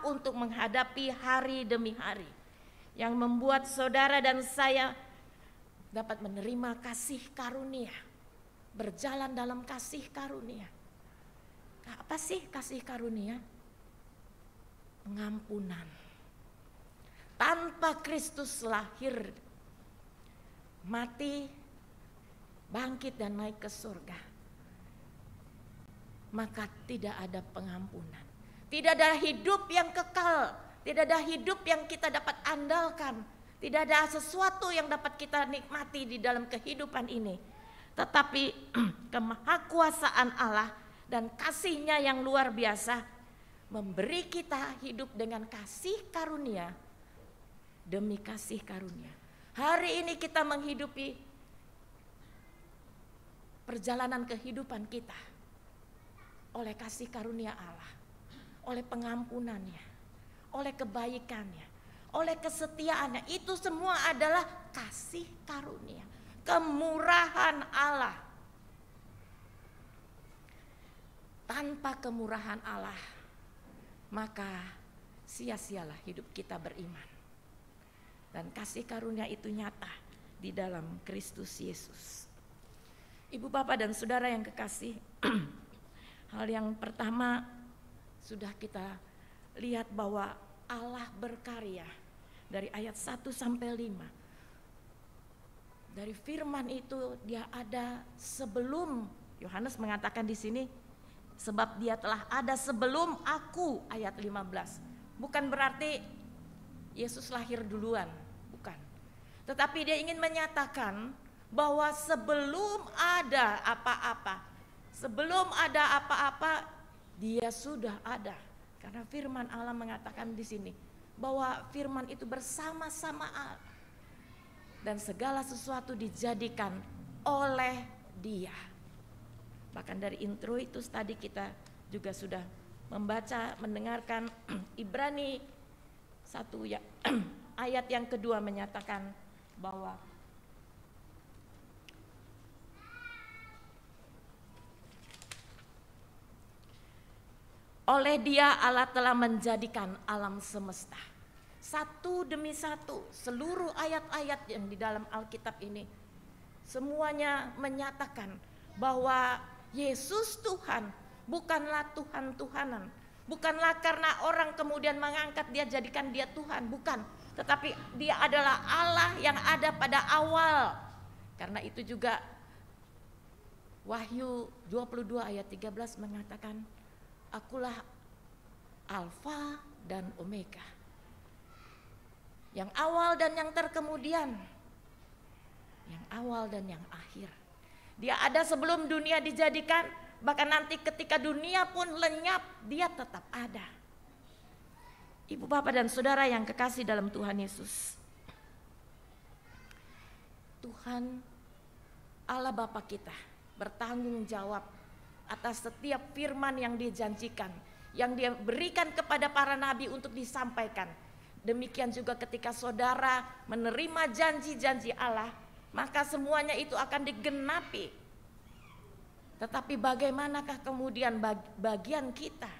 untuk menghadapi hari demi hari, yang membuat saudara dan saya dapat menerima kasih karunia, berjalan dalam kasih karunia. Apa sih kasih karunia? Pengampunan. Tanpa Kristus lahir, mati, bangkit dan naik ke surga, maka tidak ada pengampunan. Tidak ada hidup yang kekal, tidak ada hidup yang kita dapat andalkan, tidak ada sesuatu yang dapat kita nikmati di dalam kehidupan ini. Tetapi kemahakuasaan Allah dan kasih-Nya yang luar biasa memberi kita hidup dengan kasih karunia demi kasih karunia. Hari ini kita menghidupi perjalanan kehidupan kita oleh kasih karunia Allah, oleh pengampunannya, oleh kebaikannya, oleh kesetiaannya. Itu semua adalah kasih karunia, kemurahan Allah. Tanpa kemurahan Allah, maka sia-sialah hidup kita beriman. Dan kasih karunia itu nyata di dalam Kristus Yesus. Ibu bapak dan saudara yang kekasih, hal yang pertama sudah kita lihat bahwa Allah berkarya dari ayat 1 sampai 5. Dari firman itu Dia ada sebelum, Yohanes mengatakan di sini, sebab Dia telah ada sebelum aku, ayat 15. Bukan berarti Yesus lahir duluan, bukan. Tetapi Dia ingin menyatakan bahwa sebelum ada apa-apa, sebelum ada apa-apa, Dia sudah ada. Karena firman Allah mengatakan di sini bahwa firman itu bersama-sama Allah, dan segala sesuatu dijadikan oleh Dia. Bahkan dari intro itu tadi kita juga sudah membaca, mendengarkan Ibrani 1 ya, ayat yang kedua menyatakan bahwa oleh Dia Allah telah menjadikan alam semesta. Satu demi satu, seluruh ayat-ayat yang di dalam Alkitab ini semuanya menyatakan bahwa Yesus Tuhan, bukanlah Tuhan-Tuhanan. Bukanlah karena orang kemudian mengangkat dia, jadikan dia Tuhan, bukan. Tetapi dia adalah Allah yang ada pada awal. Karena itu juga Wahyu 22 ayat 13 mengatakan, Akulah Alfa dan Omega, yang awal dan yang terkemudian, yang awal dan yang akhir. Dia ada sebelum dunia dijadikan, bahkan nanti ketika dunia pun lenyap, dia tetap ada. Ibu, bapak, dan saudara yang kekasih dalam Tuhan Yesus, Tuhan Allah Bapa kita bertanggung jawab atas setiap firman yang dijanjikan, yang dia berikan kepada para nabi untuk disampaikan. Demikian juga ketika saudara menerima janji-janji Allah, maka semuanya itu akan digenapi. Tetapi bagaimanakah kemudian bagian kita?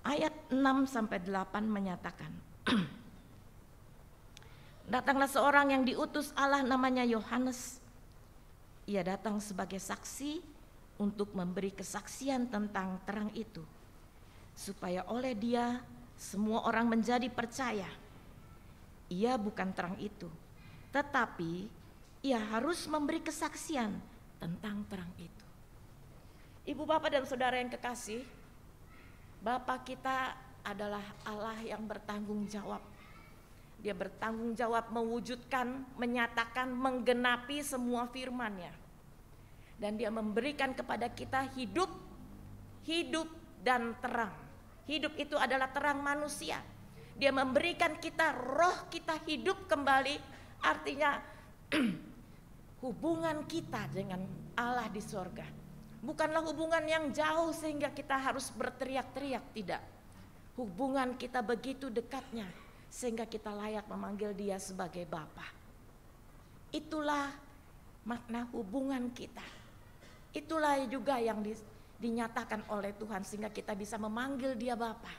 Ayat 6-8 menyatakan, Datanglah seorang yang diutus Allah namanya Yohanes. Ia datang sebagai saksi untuk memberi kesaksian tentang terang itu, supaya oleh dia semua orang menjadi percaya. Ia bukan terang itu, tetapi ia harus memberi kesaksian tentang terang itu. Ibu, bapak, dan saudara yang kekasih, Bapa kita adalah Allah yang bertanggung jawab. Dia bertanggung jawab mewujudkan, menyatakan, menggenapi semua firman-Nya. Dan dia memberikan kepada kita hidup dan terang. Hidup itu adalah terang manusia. Dia memberikan kita roh, kita hidup kembali, artinya hubungan kita dengan Allah di sorga. Bukanlah hubungan yang jauh sehingga kita harus berteriak-teriak, tidak. Hubungan kita begitu dekatnya sehingga kita layak memanggil dia sebagai Bapa. Itulah makna hubungan kita. Itulah juga yang dinyatakan oleh Tuhan sehingga kita bisa memanggil dia Bapa.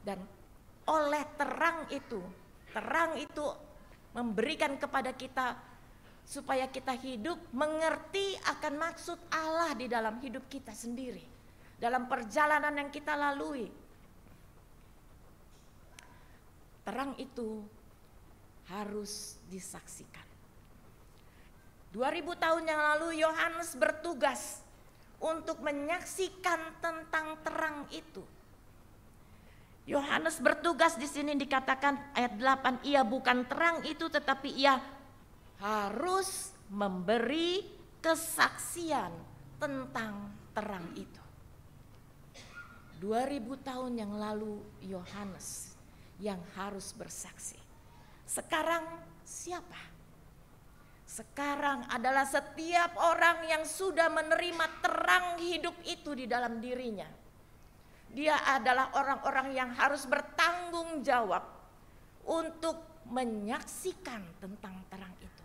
Dan oleh terang itu memberikan kepada kita supaya kita hidup mengerti akan maksud Allah di dalam hidup kita sendiri, dalam perjalanan yang kita lalui. Terang itu harus disaksikan. 2000 tahun yang lalu Yohanes bertugas untuk menyaksikan tentang terang itu. Yohanes bertugas di sini dikatakan ayat 8, ia bukan terang itu tetapi ia harus memberi kesaksian tentang terang itu. 2000 tahun yang lalu Yohanes yang harus bersaksi. Sekarang siapa? Sekarang adalah setiap orang yang sudah menerima terang hidup itu di dalam dirinya. Dia adalah orang-orang yang harus bertanggung jawab untuk menyaksikan tentang terang itu.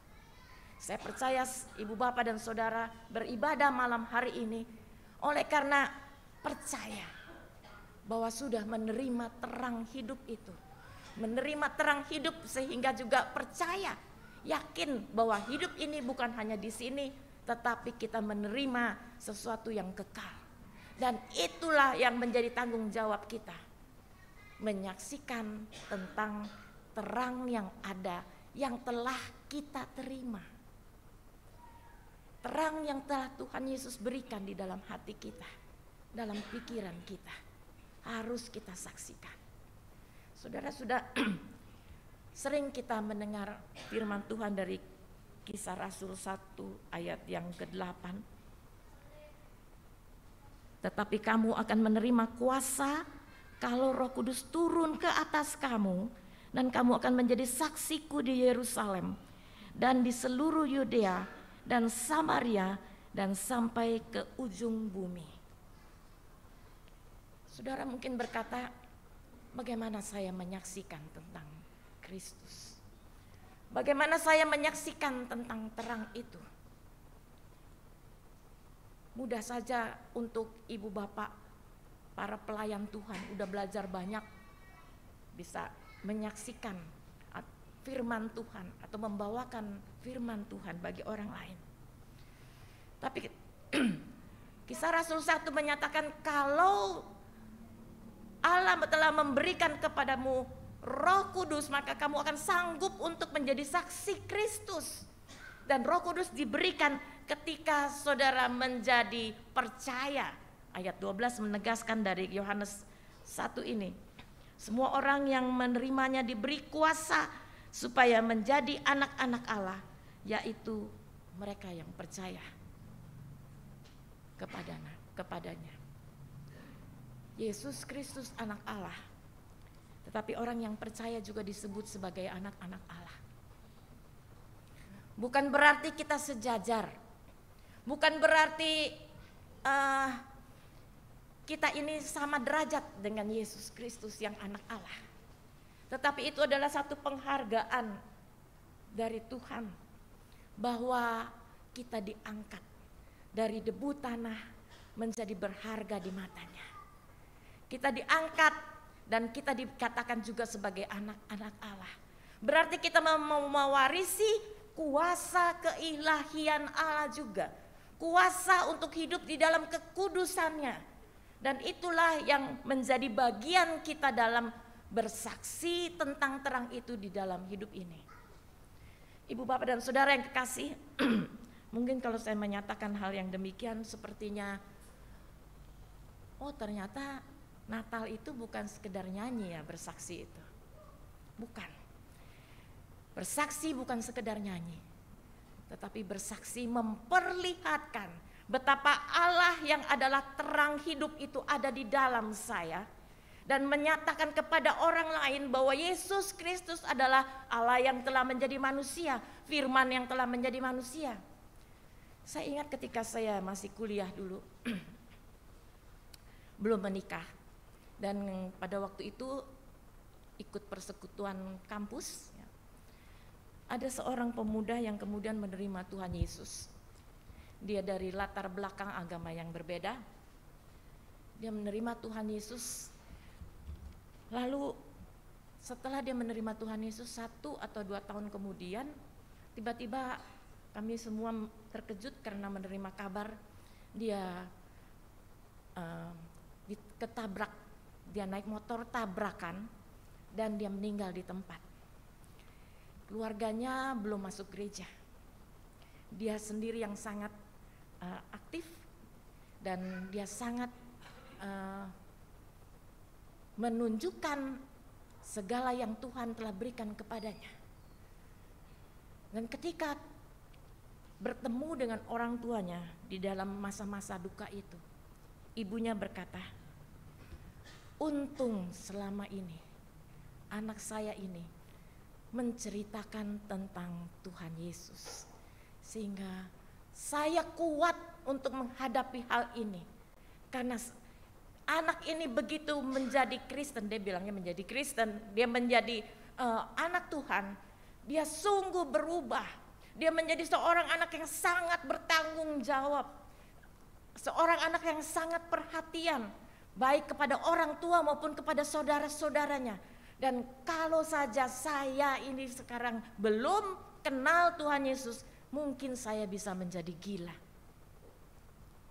Saya percaya ibu, bapak, dan saudara beribadah malam hari ini oleh karena percaya bahwa sudah menerima terang hidup itu. Menerima terang hidup sehingga juga percaya, yakin bahwa hidup ini bukan hanya di sini, tetapi kita menerima sesuatu yang kekal. Dan itulah yang menjadi tanggung jawab kita, menyaksikan tentang terang yang ada, yang telah kita terima. Terang yang telah Tuhan Yesus berikan di dalam hati kita, dalam pikiran kita, harus kita saksikan. Saudara, sudah sering kita mendengar firman Tuhan dari Kisah Rasul 1 ayat yang ke-8. Tetapi kamu akan menerima kuasa kalau Roh Kudus turun ke atas kamu, dan kamu akan menjadi saksiku di Yerusalem dan di seluruh Yudea dan Samaria dan sampai ke ujung bumi. Saudara mungkin berkata, bagaimana saya menyaksikan tentang Kristus? Bagaimana saya menyaksikan tentang terang itu? Mudah saja untuk ibu bapak, para pelayan Tuhan udah belajar banyak, bisa menyaksikan firman Tuhan atau membawakan firman Tuhan bagi orang lain. Tapi Kisah Rasul 1 menyatakan kalau Allah telah memberikan kepadamu Roh Kudus, maka kamu akan sanggup untuk menjadi saksi Kristus. Dan Roh Kudus diberikan ketika saudara menjadi percaya. Ayat 12 menegaskan dari Yohanes 1 ini. Semua orang yang menerimanya diberi kuasa supaya menjadi anak-anak Allah, yaitu mereka yang percaya kepadanya. Yesus Kristus anak Allah, tetapi orang yang percaya juga disebut sebagai anak-anak Allah. Bukan berarti kita sejajar, bukan berarti kita ini sama derajat dengan Yesus Kristus yang anak Allah. Tetapi itu adalah satu penghargaan dari Tuhan bahwa kita diangkat dari debu tanah menjadi berharga di matanya. Kita diangkat dan kita dikatakan juga sebagai anak-anak Allah. Berarti kita mau mewarisi kuasa keilahian Allah juga. Kuasa untuk hidup di dalam kekudusannya. Dan itulah yang menjadi bagian kita dalam bersaksi tentang terang itu di dalam hidup ini. Ibu bapak dan saudara yang kekasih, mungkin kalau saya menyatakan hal yang demikian sepertinya, oh ternyata Natal itu bukan sekedar nyanyi ya, bersaksi itu. Bukan. Bersaksi bukan sekedar nyanyi, tetapi bersaksi memperlihatkan betapa Allah yang adalah terang hidup itu ada di dalam saya. Dan menyatakan kepada orang lain bahwa Yesus Kristus adalah Allah yang telah menjadi manusia, firman yang telah menjadi manusia. Saya ingat ketika saya masih kuliah dulu, belum menikah. Dan pada waktu itu ikut persekutuan kampus, ya. Ada seorang pemuda yang kemudian menerima Tuhan Yesus. Dia dari latar belakang agama yang berbeda. Dia menerima Tuhan Yesus. Lalu setelah dia menerima Tuhan Yesus 1 atau 2 tahun kemudian, tiba-tiba kami semua terkejut karena menerima kabar dia ketabrak. Dia naik motor tabrakan dan dia meninggal di tempat. Keluarganya belum masuk gereja. Dia sendiri yang sangat aktif dan dia sangat menunjukkan segala yang Tuhan telah berikan kepadanya. Dan ketika bertemu dengan orang tuanya di dalam masa-masa duka itu, ibunya berkata, untung selama ini anak saya ini menceritakan tentang Tuhan Yesus, sehingga saya kuat untuk menghadapi hal ini. Karena anak ini begitu menjadi Kristen, dia bilangnya menjadi Kristen, dia menjadi anak Tuhan, dia sungguh berubah. Dia menjadi seorang anak yang sangat bertanggung jawab, seorang anak yang sangat perhatian, baik kepada orang tua maupun kepada saudara-saudaranya. Dan kalau saja saya ini sekarang belum kenal Tuhan Yesus, mungkin saya bisa menjadi gila.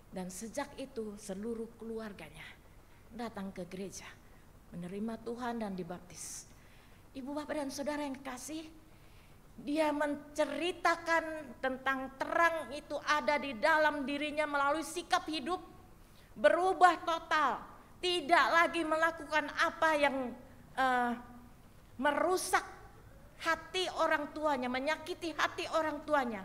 Dan sejak itu seluruh keluarganya datang ke gereja, menerima Tuhan dan dibaptis. Ibu bapak dan saudara yang kekasih, dia menceritakan tentang terang itu ada di dalam dirinya melalui sikap hidup, berubah total, tidak lagi melakukan apa yang merusak hati orang tuanya, menyakiti hati orang tuanya.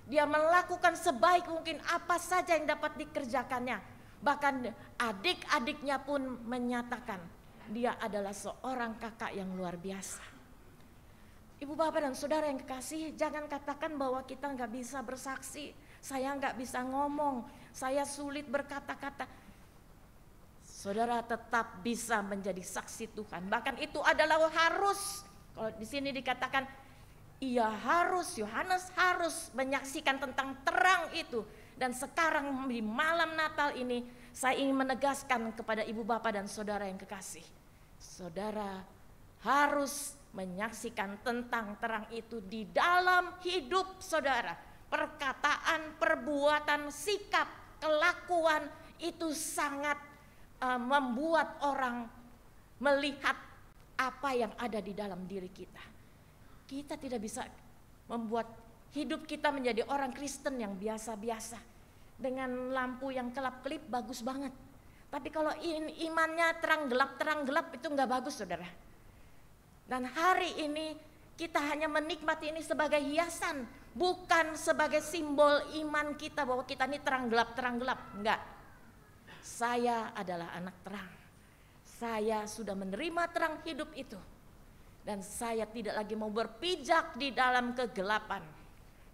Dia melakukan sebaik mungkin apa saja yang dapat dikerjakannya. Bahkan adik-adiknya pun menyatakan dia adalah seorang kakak yang luar biasa. Ibu bapak dan saudara yang kekasih, jangan katakan bahwa kita nggak bisa bersaksi, saya nggak bisa ngomong, saya sulit berkata-kata. Saudara tetap bisa menjadi saksi Tuhan. Bahkan itu adalah harus. Kalau di sini dikatakan Yohanes harus menyaksikan tentang terang itu. Dan sekarang di malam Natal ini saya ingin menegaskan kepada ibu bapak dan saudara yang kekasih. Saudara harus menyaksikan tentang terang itu di dalam hidup saudara. Perkataan, perbuatan, sikap, kelakuan itu sangat membuat orang melihat apa yang ada di dalam diri kita. Kita tidak bisa membuat hidup kita menjadi orang Kristen yang biasa-biasa. Dengan lampu yang kelap-kelip bagus banget. Tapi kalau imannya terang gelap itu nggak bagus saudara. Dan hari ini kita hanya menikmati ini sebagai hiasan. Bukan sebagai simbol iman kita bahwa kita ini terang gelap. Enggak. Saya adalah anak terang. Saya sudah menerima terang hidup itu. Dan saya tidak lagi mau berpijak di dalam kegelapan.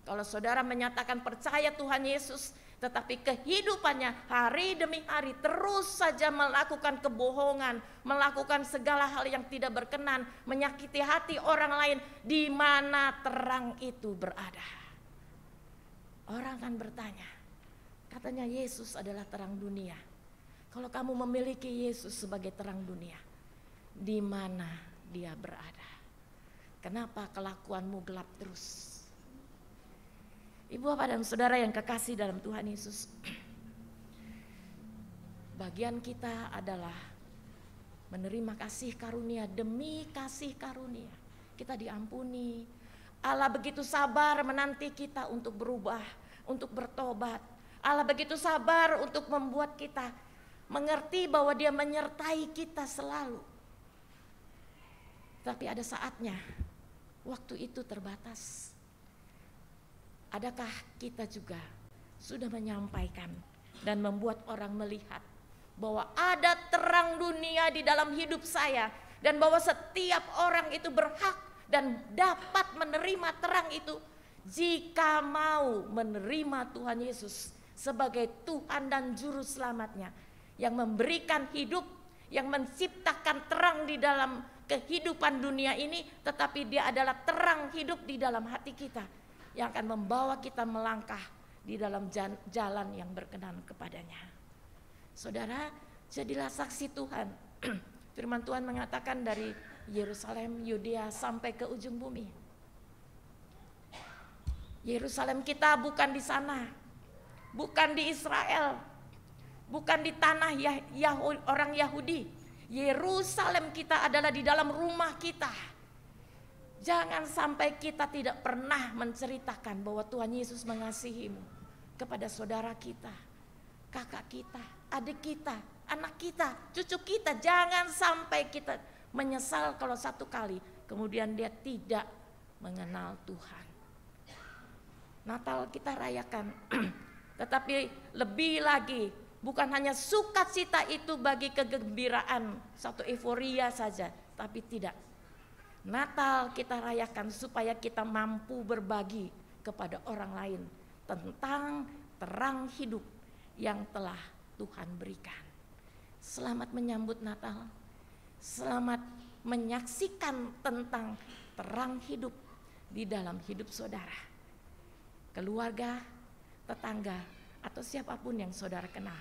Kalau saudara menyatakan percaya Tuhan Yesus, tetapi kehidupannya hari demi hari terus saja melakukan kebohongan, melakukan segala hal yang tidak berkenan, menyakiti hati orang lain, di mana terang itu berada. Orang akan bertanya, katanya Yesus adalah terang dunia. Kalau kamu memiliki Yesus sebagai terang dunia, di mana dia berada? Kenapa kelakuanmu gelap terus? Ibu bapak dan saudara yang kekasih dalam Tuhan Yesus, bagian kita adalah menerima kasih karunia demi kasih karunia. Kita diampuni. Allah begitu sabar menanti kita untuk berubah, untuk bertobat. Allah begitu sabar untuk membuat kita mengerti bahwa Dia menyertai kita selalu. Tapi ada saatnya, waktu itu terbatas. Adakah kita juga sudah menyampaikan dan membuat orang melihat bahwa ada terang dunia di dalam hidup saya, dan bahwa setiap orang itu berhak dan dapat menerima terang itu jika mau menerima Tuhan Yesus sebagai Tuhan dan Juru Selamatnya, yang memberikan hidup, yang menciptakan terang di dalam kehidupan dunia ini, tetapi Dia adalah terang hidup di dalam hati kita, yang akan membawa kita melangkah di dalam jalan yang berkenan kepadanya. Saudara, jadilah saksi Tuhan. Firman Tuhan mengatakan dari Yerusalem, Yudea sampai ke ujung bumi. Yerusalem kita bukan di sana, bukan di Israel, bukan di tanah orang Yahudi. Yerusalem kita adalah di dalam rumah kita. Jangan sampai kita tidak pernah menceritakan bahwa Tuhan Yesus mengasihimu kepada saudara kita, kakak kita, adik kita, anak kita, cucu kita. Jangan sampai kita menyesal kalau satu kali kemudian dia tidak mengenal Tuhan. Natal kita rayakan, tetapi lebih lagi bukan hanya sukacita itu bagi kegembiraan, satu euforia saja, tapi tidak. Natal kita rayakan supaya kita mampu berbagi kepada orang lain tentang terang hidup yang telah Tuhan berikan. Selamat menyambut Natal. Selamat menyaksikan tentang terang hidup di dalam hidup saudara, keluarga, tetangga, atau siapapun yang saudara kenal.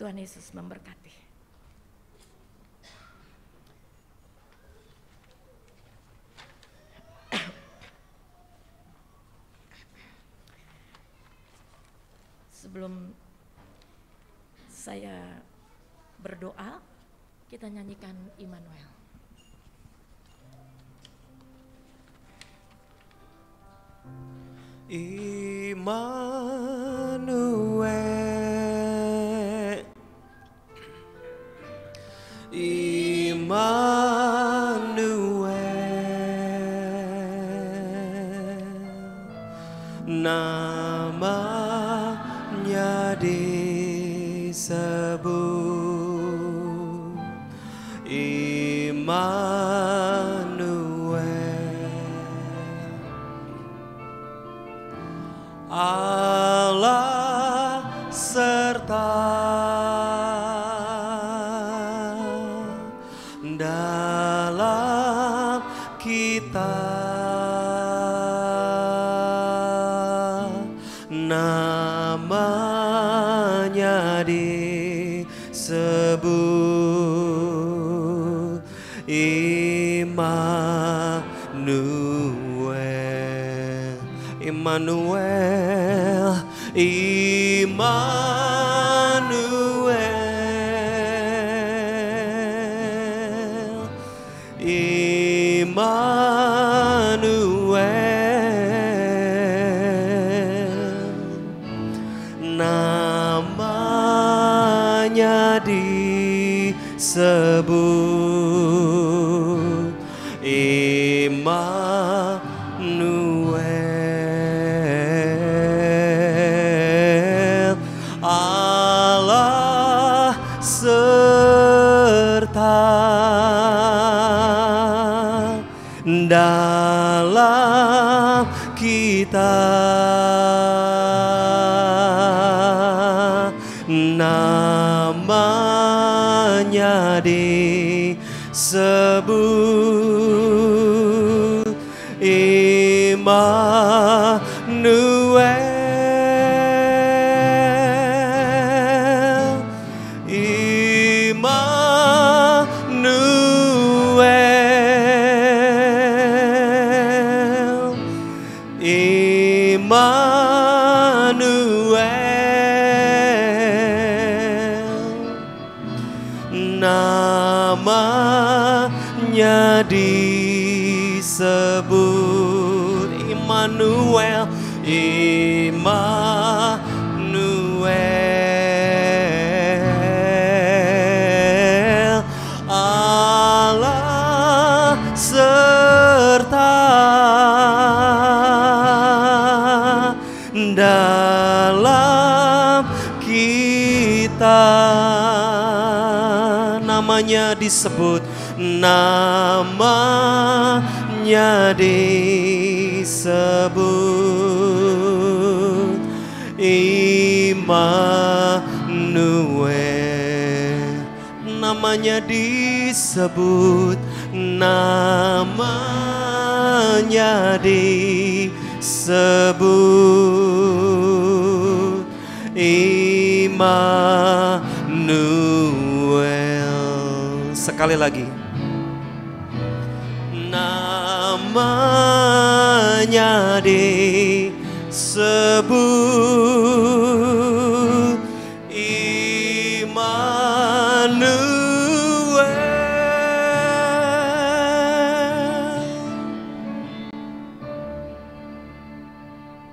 Tuhan Yesus memberkati. Sebelum saya berdoa, kita nyanyikan Immanuel. Immanuel, Immanuel, namanya disebut Immanuel. serta dalam kita, namanya disebut Immanuel. Immanuel, Immanuel, Immanuel, namanya disebut Immanuel, Allah serta dalam kita, namanya disebut Immanuel, Immanuel, Immanuel, namanya disebut Immanuel, Immanuel, Allah serta dalam kita, namanya disebut, namanya disebut Immanuel, namanya disebut, namanya disebut Immanuel. Sekali lagi, namanya disebut Immanuel.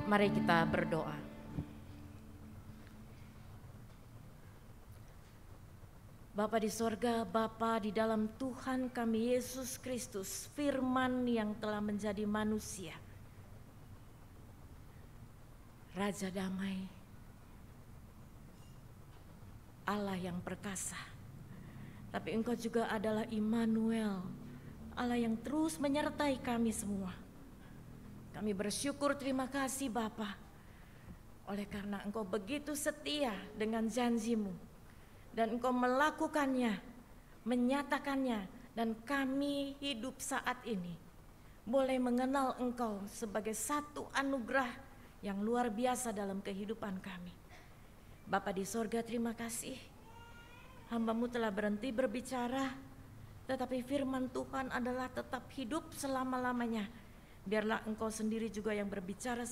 Mari kita berdoa. Bapa di sorga, Bapa di dalam Tuhan kami Yesus Kristus, firman yang telah menjadi manusia, Raja damai, Allah yang perkasa. Tapi Engkau juga adalah Immanuel, Allah yang terus menyertai kami semua. Kami bersyukur, terima kasih Bapa, oleh karena Engkau begitu setia dengan janji-Mu, dan Engkau melakukannya, menyatakannya, dan kami hidup saat ini boleh mengenal Engkau sebagai satu anugerah yang luar biasa dalam kehidupan kami. Bapa di sorga, terima kasih. Hamba-Mu telah berhenti berbicara, tetapi firman Tuhan adalah tetap hidup selama-lamanya. Biarlah Engkau sendiri juga yang berbicara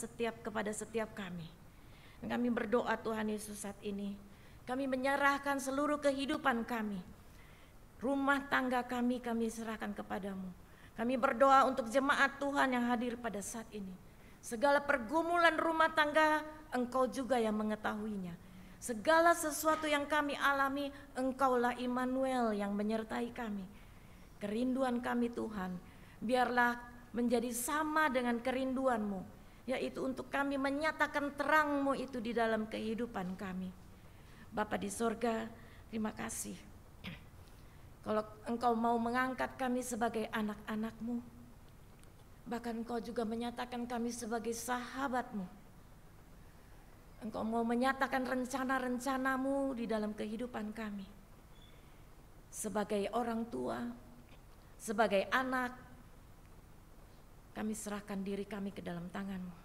kepada setiap kami. Dan kami berdoa Tuhan Yesus saat ini, kami menyerahkan seluruh kehidupan kami, rumah tangga kami serahkan kepadamu. Kami berdoa untuk jemaat Tuhan yang hadir pada saat ini. Segala pergumulan rumah tangga Engkau juga yang mengetahuinya. Segala sesuatu yang kami alami, Engkaulah Immanuel yang menyertai kami. Kerinduan kami Tuhan, biarlah menjadi sama dengan kerinduan-Mu, yaitu untuk kami menyatakan terang-Mu itu di dalam kehidupan kami. Bapa di sorga, terima kasih. Kalau Engkau mau mengangkat kami sebagai anak-anak-Mu, bahkan Engkau juga menyatakan kami sebagai sahabat-Mu. Engkau mau menyatakan rencana-rencanamu di dalam kehidupan kami. Sebagai orang tua, sebagai anak, kami serahkan diri kami ke dalam tangan-Mu.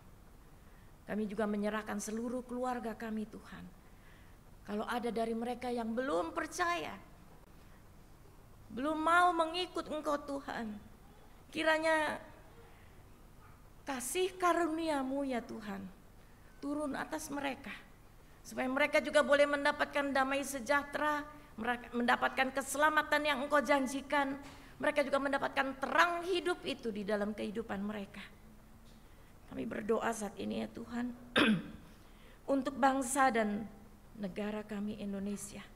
Kami juga menyerahkan seluruh keluarga kami Tuhan. Kalau ada dari mereka yang belum percaya, belum mau mengikut Engkau Tuhan, kiranya kasih karunia-Mu ya Tuhan turun atas mereka, supaya mereka juga boleh mendapatkan damai sejahtera, mendapatkan keselamatan yang Engkau janjikan. Mereka juga mendapatkan terang hidup itu di dalam kehidupan mereka. Kami berdoa saat ini ya Tuhan untuk bangsa dan negara kami Indonesia.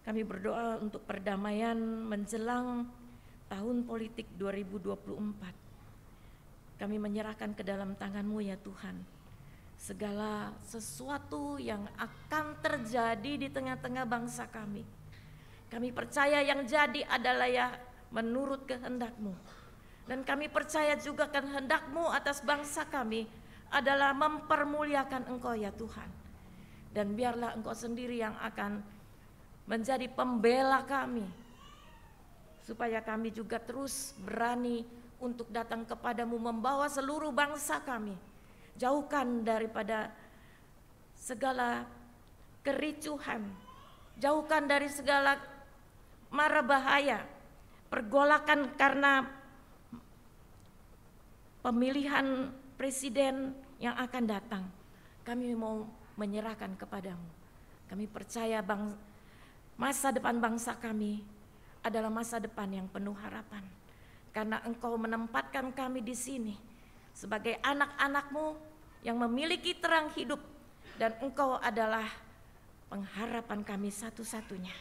Kami berdoa untuk perdamaian menjelang tahun politik 2024. Kami menyerahkan ke dalam tangan-Mu ya Tuhan segala sesuatu yang akan terjadi di tengah-tengah bangsa kami. Kami percaya yang jadi adalah ya menurut kehendak-Mu. Dan kami percaya juga kehendak-Mu atas bangsa kami adalah mempermuliakan Engkau ya Tuhan. Dan biarlah Engkau sendiri yang akan menjadi pembela kami, supaya kami juga terus berani untuk datang kepadamu membawa seluruh bangsa kami. Jauhkan daripada segala kericuhan, jauhkan dari segala mara bahaya, pergolakan karena pemilihan presiden yang akan datang. Kami mau menyerahkan kepadamu. Kami percaya masa depan bangsa kami adalah masa depan yang penuh harapan. Karena Engkau menempatkan kami di sini sebagai anak-anak-Mu yang memiliki terang hidup, dan Engkau adalah pengharapan kami satu-satunya.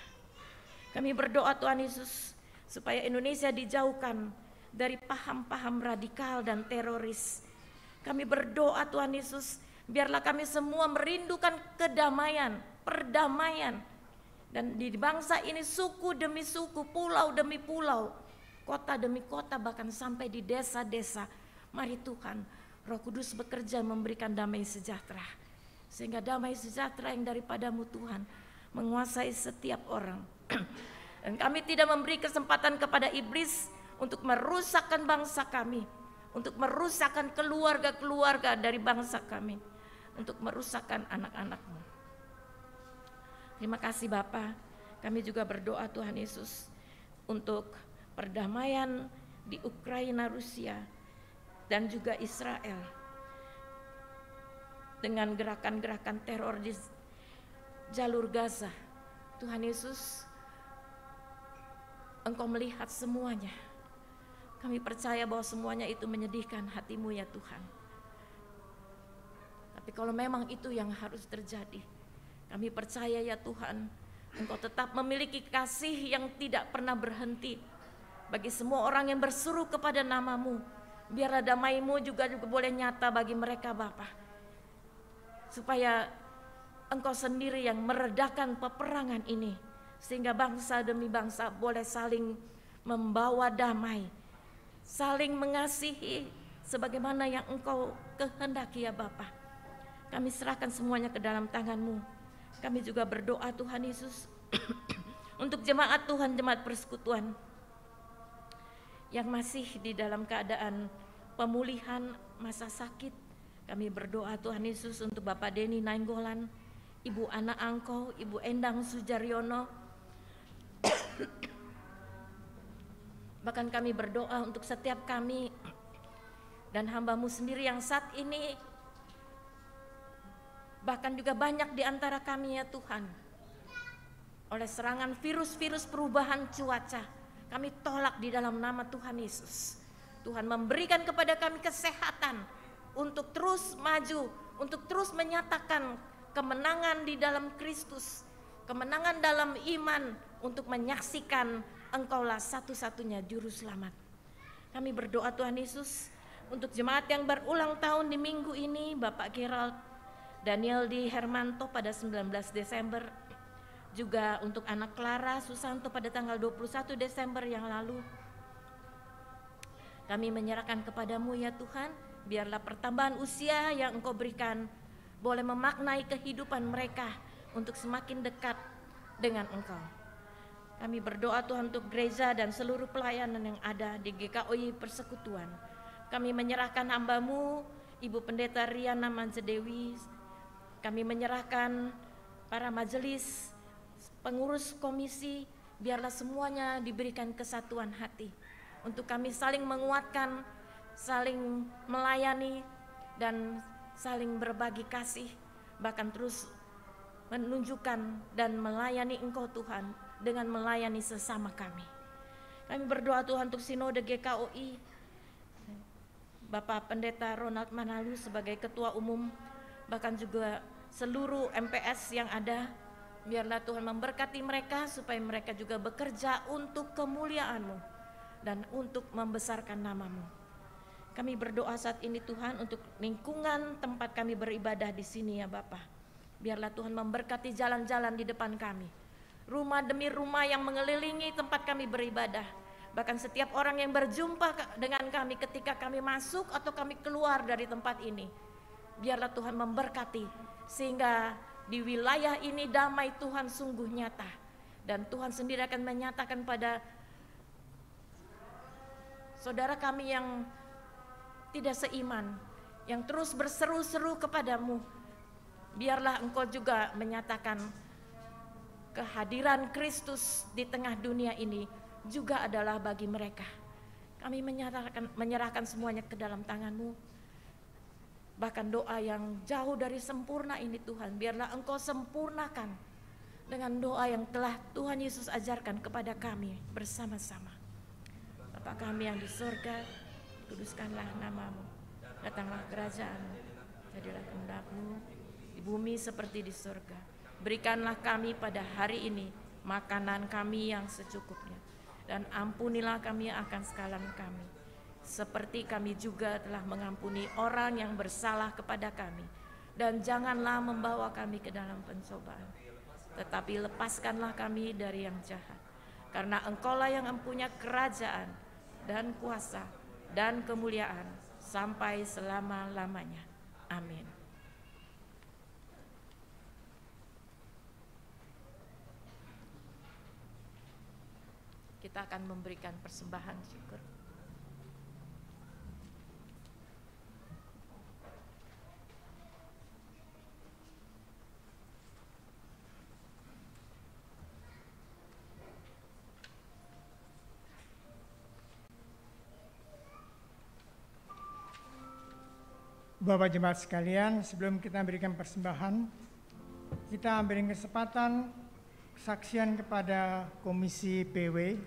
Kami berdoa Tuhan Yesus supaya Indonesia dijauhkan dari paham-paham radikal dan teroris. Kami berdoa Tuhan Yesus, biarlah kami semua merindukan kedamaian, perdamaian. Dan di bangsa ini suku demi suku, pulau demi pulau, kota demi kota, bahkan sampai di desa-desa. Mari Tuhan, Roh Kudus bekerja memberikan damai sejahtera. Sehingga damai sejahtera yang daripada-Mu Tuhan menguasai setiap orang. Dan kami tidak memberi kesempatan kepada iblis untuk merusakkan bangsa kami, untuk merusakkan keluarga-keluarga dari bangsa kami, untuk merusakkan anak-anak-Mu. Terima kasih Bapa. Kami juga berdoa Tuhan Yesus untuk perdamaian di Ukraina, Rusia, dan juga Israel. Dengan gerakan-gerakan teror di jalur Gaza, Tuhan Yesus, Engkau melihat semuanya. Kami percaya bahwa semuanya itu menyedihkan hati-Mu ya Tuhan. Tapi kalau memang itu yang harus terjadi, kami percaya ya Tuhan, Engkau tetap memiliki kasih yang tidak pernah berhenti bagi semua orang yang berseru kepada nama-Mu. Biarlah damai-Mu juga boleh nyata bagi mereka Bapa, supaya Engkau sendiri yang meredakan peperangan ini, sehingga bangsa demi bangsa boleh saling membawa damai, saling mengasihi sebagaimana yang Engkau kehendaki ya Bapa. Kami serahkan semuanya ke dalam tangan-Mu. Kami juga berdoa Tuhan Yesus untuk jemaat Tuhan, jemaat persekutuan yang masih di dalam keadaan pemulihan masa sakit. Kami berdoa Tuhan Yesus untuk Bapak Denny Nainggolan, Ibu Ana Angko, Ibu Endang Sujaryono. Bahkan kami berdoa untuk setiap kami dan hamba-Mu sendiri yang saat ini, bahkan juga banyak di antara kami ya Tuhan, oleh serangan virus-virus perubahan cuaca. Kami tolak di dalam nama Tuhan Yesus. Tuhan memberikan kepada kami kesehatan untuk terus maju, untuk terus menyatakan kemenangan di dalam Kristus, kemenangan dalam iman, untuk menyaksikan Engkaulah satu-satunya juru selamat. Kami berdoa Tuhan Yesus untuk jemaat yang berulang tahun di minggu ini, Bapak Gerald Daniel di Hermanto pada 19 Desember, juga untuk anak Clara Susanto pada tanggal 21 Desember yang lalu. Kami menyerahkan kepadamu ya Tuhan, biarlah pertambahan usia yang Engkau berikan boleh memaknai kehidupan mereka untuk semakin dekat dengan Engkau. Kami berdoa Tuhan untuk gereja dan seluruh pelayanan yang ada di GKOI Persekutuan. Kami menyerahkan hamba-Mu, Ibu Pendeta Riana Manzedewi. Kami menyerahkan para majelis, pengurus komisi, biarlah semuanya diberikan kesatuan hati untuk kami saling menguatkan, saling melayani, dan saling berbagi kasih, bahkan terus menunjukkan dan melayani Engkau Tuhan dengan melayani sesama kami. Kami berdoa Tuhan untuk Sinode GKOI, Bapak Pendeta Ronald Manalu sebagai Ketua Umum, bahkan juga seluruh MPS yang ada, biarlah Tuhan memberkati mereka supaya mereka juga bekerja untuk kemuliaan-Mu dan untuk membesarkan nama-Mu. Kami berdoa saat ini Tuhan untuk lingkungan tempat kami beribadah di sini ya Bapa. Biarlah Tuhan memberkati jalan-jalan di depan kami, rumah demi rumah yang mengelilingi tempat kami beribadah. Bahkan setiap orang yang berjumpa dengan kami ketika kami masuk atau kami keluar dari tempat ini, biarlah Tuhan memberkati sehingga di wilayah ini damai Tuhan sungguh nyata. Dan Tuhan sendiri akan menyatakan pada saudara kami yang tidak seiman, yang terus berseru-seru kepadamu, biarlah Engkau juga menyatakan kehadiran Kristus di tengah dunia ini juga adalah bagi mereka. Kami menyerahkan semuanya ke dalam tangan-Mu. Bahkan doa yang jauh dari sempurna ini Tuhan, biarlah Engkau sempurnakan dengan doa yang telah Tuhan Yesus ajarkan kepada kami bersama-sama. Bapa kami yang di surga, kuduskanlah nama-Mu, datanglah kerajaan-Mu, jadilah kehendak-Mu di bumi seperti di surga. Berikanlah kami pada hari ini makanan kami yang secukupnya, dan ampunilah kami akan kesalahan kami, seperti kami juga telah mengampuni orang yang bersalah kepada kami. Dan janganlah membawa kami ke dalam pencobaan, tetapi lepaskanlah kami dari yang jahat. Karena Engkaulah yang mempunyai kerajaan dan kuasa dan kemuliaan sampai selama-lamanya. Amin. Kita akan memberikan persembahan syukur. Bapak jemaat sekalian, sebelum kita berikan persembahan, kita beri kesempatan kesaksian kepada Komisi PW.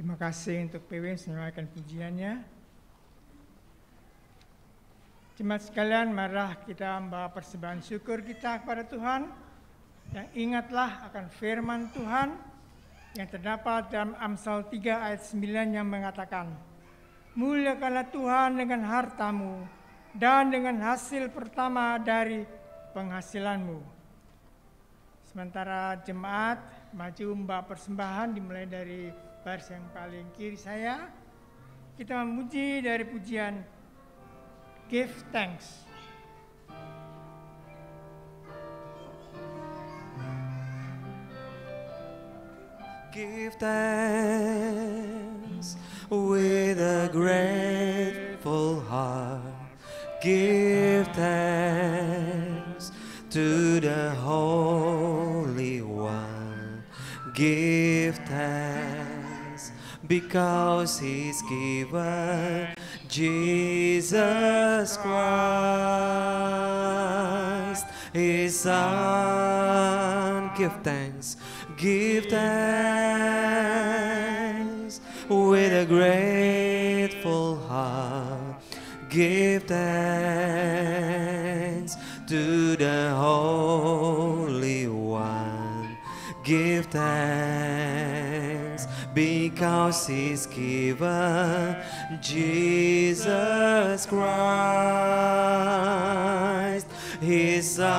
Terima kasih untuk PW menyampaikan pujiannya. Jemaat sekalian, marilah kita membawa persembahan syukur kita kepada Tuhan. Yang ingatlah akan firman Tuhan yang terdapat dalam Amsal 3 ayat 9 yang mengatakan, muliakanlah Tuhan dengan hartamu dan dengan hasil pertama dari penghasilanmu. Sementara jemaat maju membawa persembahan dimulai dari baris yang paling kiri saya, kita memuji dari pujian Give Thanks. Give thanks with a grateful heart. Give thanks to the Holy One. Give thanks because He's given Jesus Christ, His Son. Give thanks. Give thanks with a grateful heart. Give thanks to the Holy One. Give thanks because He's given Jesus Christ, His Son.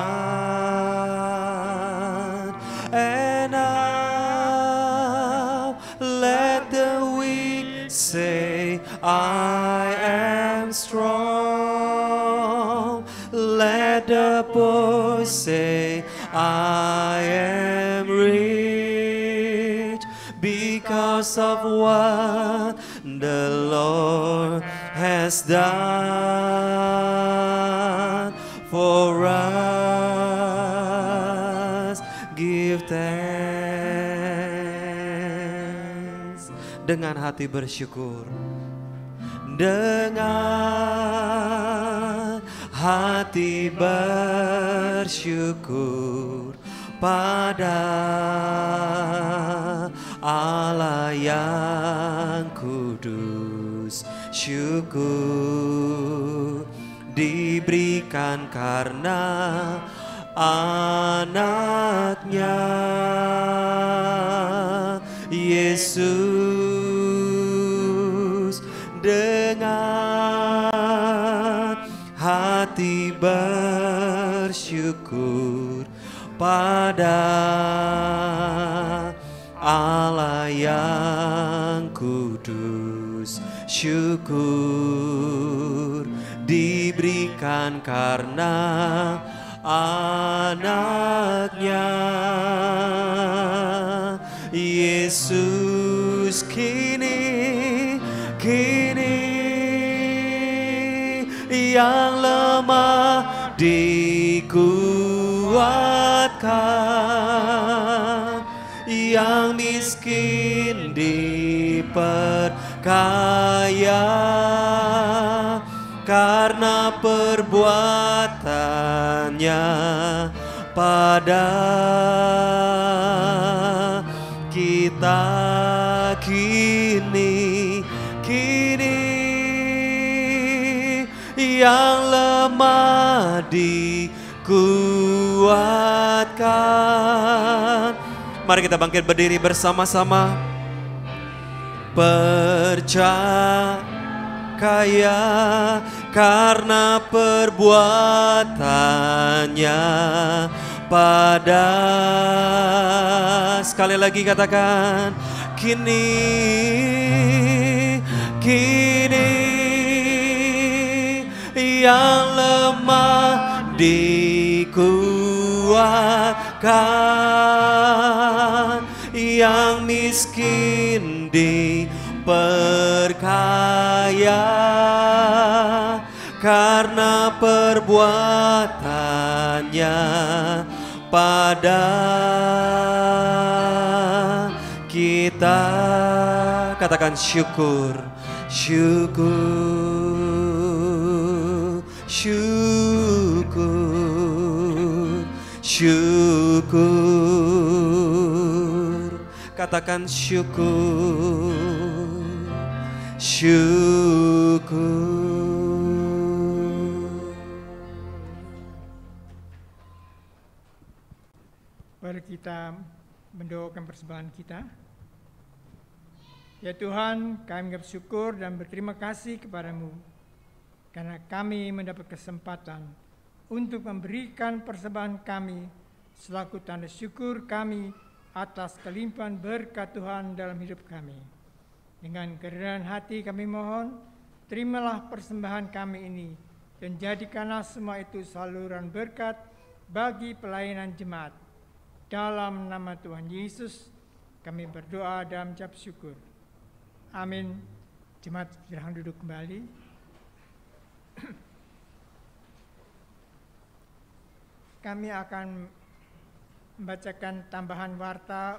And now let the weak say, I am strong. Let the poor say, I am rich because of what the Lord has done for us. Give thanks dengan hati bersyukur, dengan hati bersyukur pada Allah yang kudus. Syukur diberikan karena anaknya Yesus. Dengan hati bersyukur pada Allah yang kudus. Syukur diberikan karena anaknya Yesus. Kini yang lemah dikuatkan, yang miskin diperkaya karena perbuatannya pada kita. Kini yang lemah dikuatkan. Mari kita bangkit berdiri bersama-sama. Percaya karena perbuatannya pada. Sekali lagi katakan, kini yang lemah dikuatkan, yang miskin diperkaya karena perbuatannya pada kita. Katakan syukur, syukur, syukur, syukur. Katakan syukur. syukur. Mari kita mendoakan persembahan kita. Ya Tuhan, kami bersyukur dan berterima kasih kepadamu karena kami mendapat kesempatan untuk memberikan persembahan kami selaku tanda syukur kami atas kelimpahan berkat Tuhan dalam hidup kami. Dengan kerendahan hati kami mohon, terimalah persembahan kami ini dan jadikanlah semua itu saluran berkat bagi pelayanan jemaat. Dalam nama Tuhan Yesus, kami berdoa dan mengucap syukur. Amin. Jemaat silahkan duduk kembali. Kami akan membacakan tambahan warta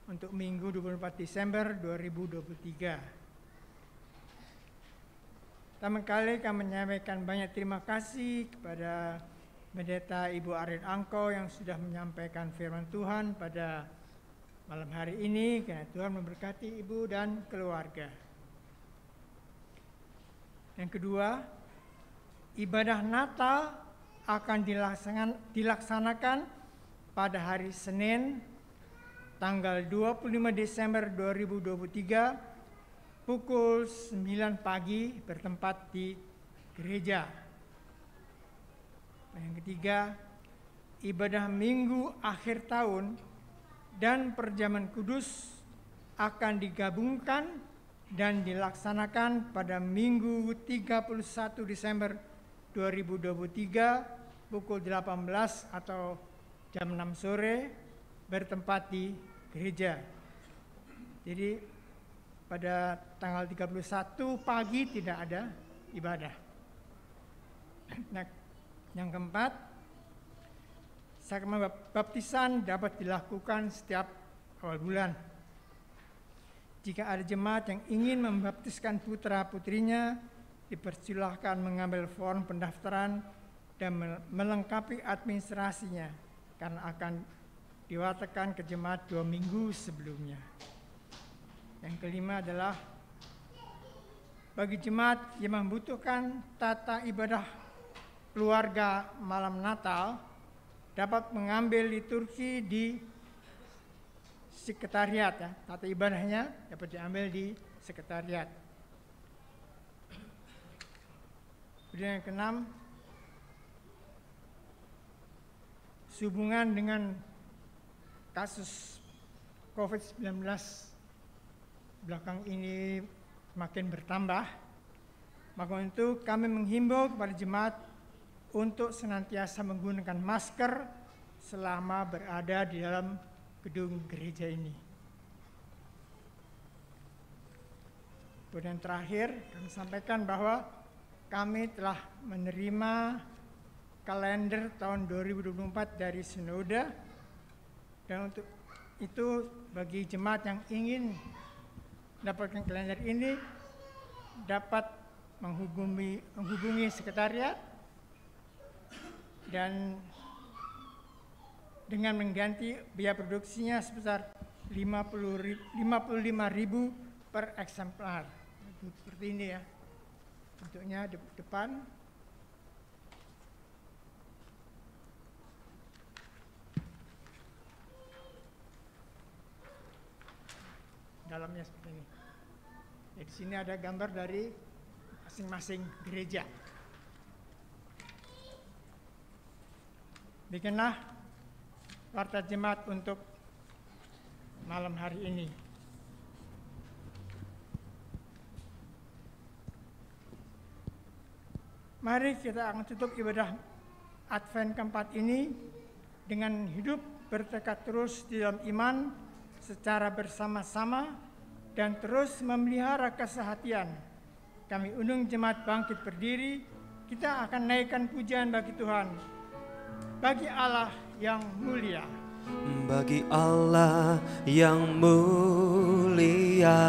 untuk Minggu 24 Desember 2023. Pertama kali kami menyampaikan banyak terima kasih kepada Pendeta Ibu Arin Angko yang sudah menyampaikan firman Tuhan pada malam hari ini, karena Tuhan memberkati ibu dan keluarga. Yang kedua, ibadah Natal akan dilaksanakan pada hari Senin tanggal 25 Desember 2023 pukul 9 pagi bertempat di gereja. Yang ketiga, ibadah Minggu akhir tahun dan perjamuan kudus akan digabungkan dan dilaksanakan pada Minggu 31 Desember 2023 pukul 18 atau jam 6 sore bertempat di gereja. Jadi pada tanggal 31 pagi tidak ada ibadah. Nah, yang keempat, sakramen baptisan dapat dilakukan setiap awal bulan. Jika ada jemaat yang ingin membaptiskan putra-putrinya, dipersilahkan mengambil form pendaftaran dan melengkapi administrasinya, karena akan diwatakan ke jemaat 2 minggu sebelumnya. Yang kelima adalah bagi jemaat yang membutuhkan tata ibadah keluarga malam Natal, dapat mengambil liturgi di sekretariat, ya. Tata ibadahnya dapat diambil di sekretariat. Kemudian yang keenam, sehubungan dengan kasus COVID-19 belakang ini makin bertambah, maka itu kami menghimbau kepada jemaat untuk senantiasa menggunakan masker selama berada di dalam gedung gereja ini. Kemudian terakhir, kami sampaikan bahwa kami telah menerima kalender tahun 2024 dari Sinode, dan untuk itu bagi jemaat yang ingin mendapatkan kalender ini dapat menghubungi sekretariat dan dengan mengganti biaya produksinya sebesar 55.000 per eksemplar. Seperti ini ya, bentuknya depan. Dalamnya seperti ini. Di sini ada gambar dari masing-masing gereja. Bikinlah warta jemaat untuk malam hari ini. Mari kita akan tutup ibadah Advent keempat ini dengan hidup bertekad terus di dalam iman secara bersama-sama dan terus memelihara kesehatian. Kami undang jemaat bangkit berdiri, kita akan naikkan pujian bagi Tuhan, bagi Allah yang mulia. Bagi Allah yang mulia,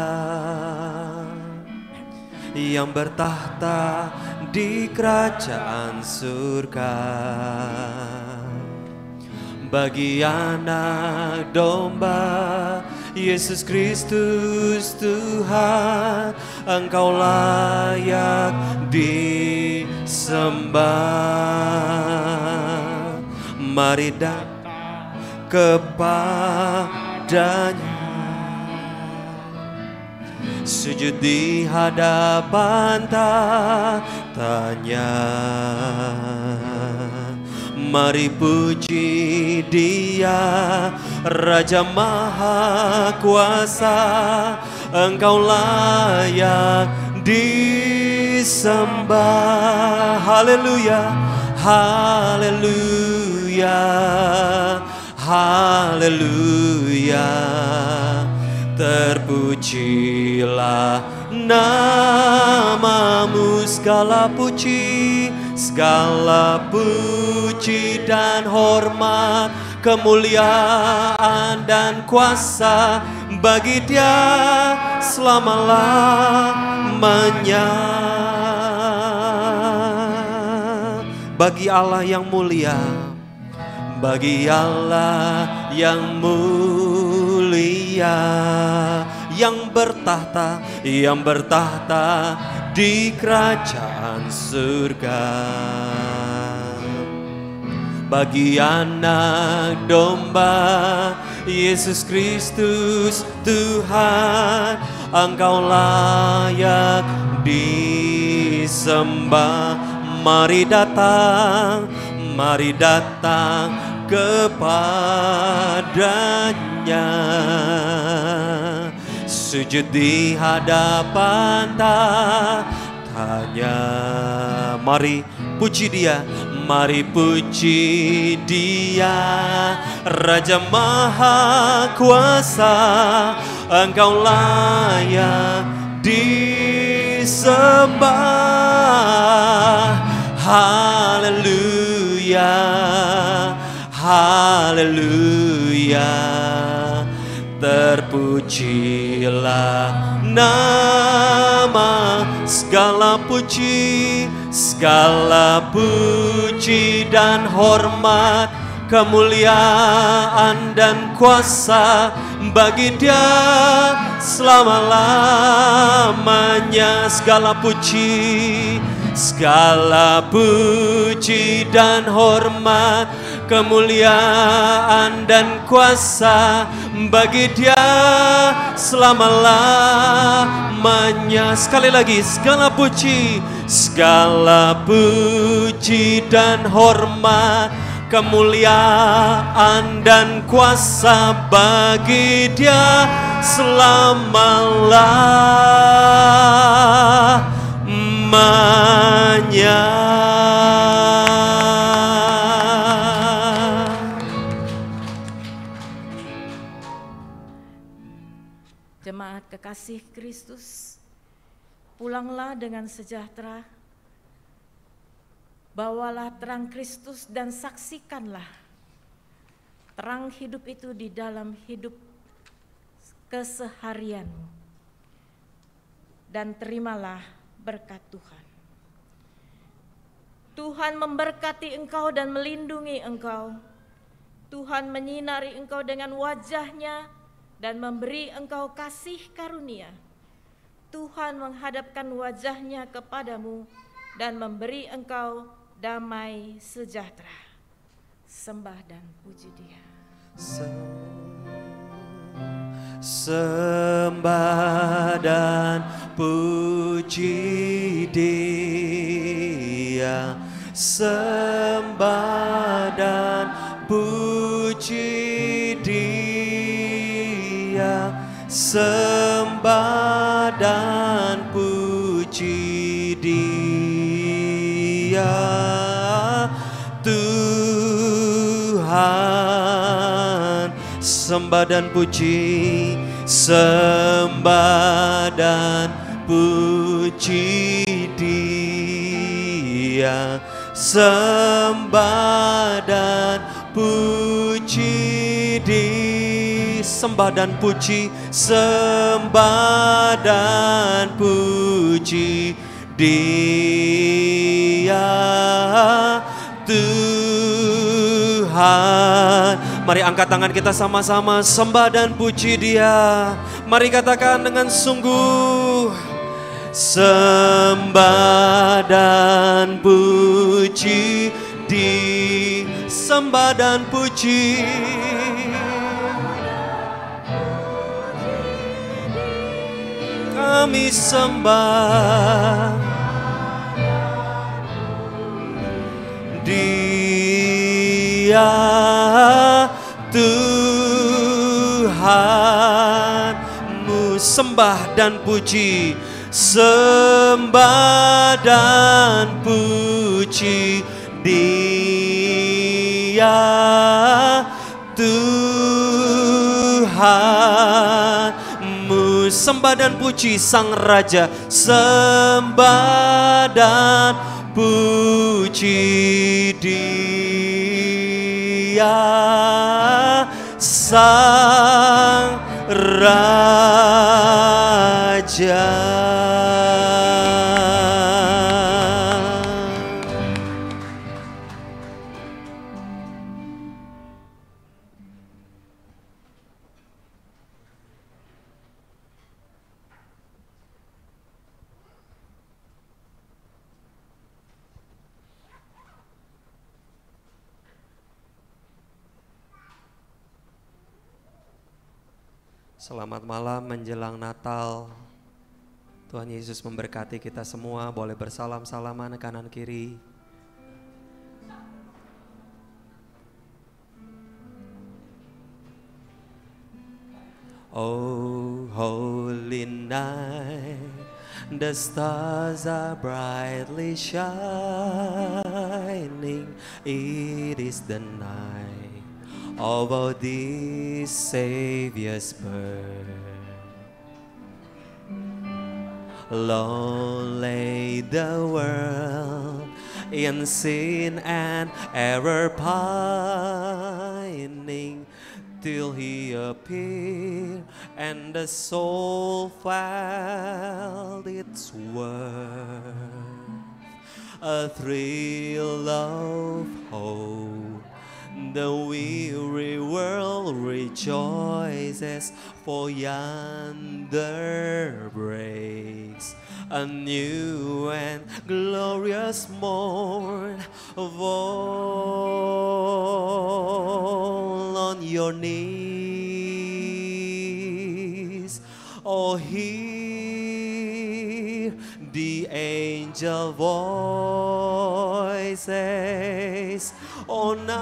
yang bertahta di kerajaan surga, bagi anak domba Yesus Kristus Tuhan, Engkau layak disembah. Mari datang kepadanya, sujud di hadapan tatanya. Mari puji Dia, Raja Maha Kuasa, Engkau layak disembah. Haleluya, haleluya, haleluya. Terpujilah namamu, segala puji dan hormat, kemuliaan dan kuasa bagi Dia selama-lamanya. Bagi Allah yang mulia, bagi Allah yang mulia, yang bertahta di kerajaan surga. Bagi anak domba Yesus Kristus Tuhan, Engkau layak disembah. Mari datang kepadanya, sujud di hadapan tatanya. Mari puji Dia, mari puji Dia, Raja Maha Kuasa, Engkau layak disembah. Haleluya, haleluya. Terpujilah nama, segala puji dan hormat, kemuliaan dan kuasa bagi Dia selama-lamanya. Segala puji dan hormat, kemuliaan dan kuasa bagi Dia selama-lamanya. Sekali lagi, segala puji dan hormat, kemuliaan dan kuasa bagi Dia selama-lamanya. Jemaat kekasih Kristus, pulanglah dengan sejahtera, bawalah terang Kristus dan saksikanlah terang hidup itu di dalam hidup keseharianmu, dan terimalah berkat Tuhan. Tuhan memberkati engkau dan melindungi engkau. Tuhan menyinari engkau dengan wajah-Nya dan memberi engkau kasih karunia. Tuhan menghadapkan wajah-Nya kepadamu dan memberi engkau damai sejahtera. Sembah dan puji Dia. Sembah dan puji Dia, sembah dan puji Dia, sembah dan puji Dia. Tuhan, sembah dan puji, sembah dan puji Dia, sembah dan puji Dia, sembah dan puji, sembah dan puji Dia. Tuhan, Mari angkat tangan kita sama-sama sembah dan puji Dia. Mari katakan dengan sungguh, sembah dan puji sembah dan puji. Kami sembah Dia Tuhanmu. Sembah dan puji, sembah dan puji Dia Tuhanmu. Sembah dan puji Sang Raja, sembah dan puji Dia Sang Raja. Selamat malam menjelang Natal. Tuhan Yesus memberkati kita semua. Boleh bersalam-salaman kanan kiri. Oh, holy night, the stars are brightly shining. It is the night of our dear Savior's birth. Long lay the world in sin and error pining, till He appeared and the soul felt its worth. A thrill of hope, the weary world rejoices, for yonder breaks a new and glorious morn. Fall on your knees, oh hear the angel voices. O night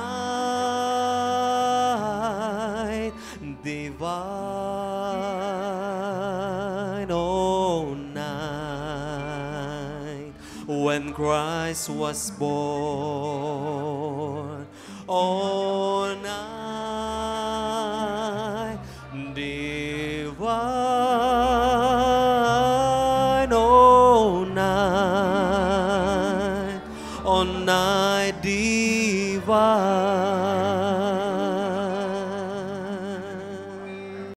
divine, O night when Christ was born. O night divine, O night, O night divine.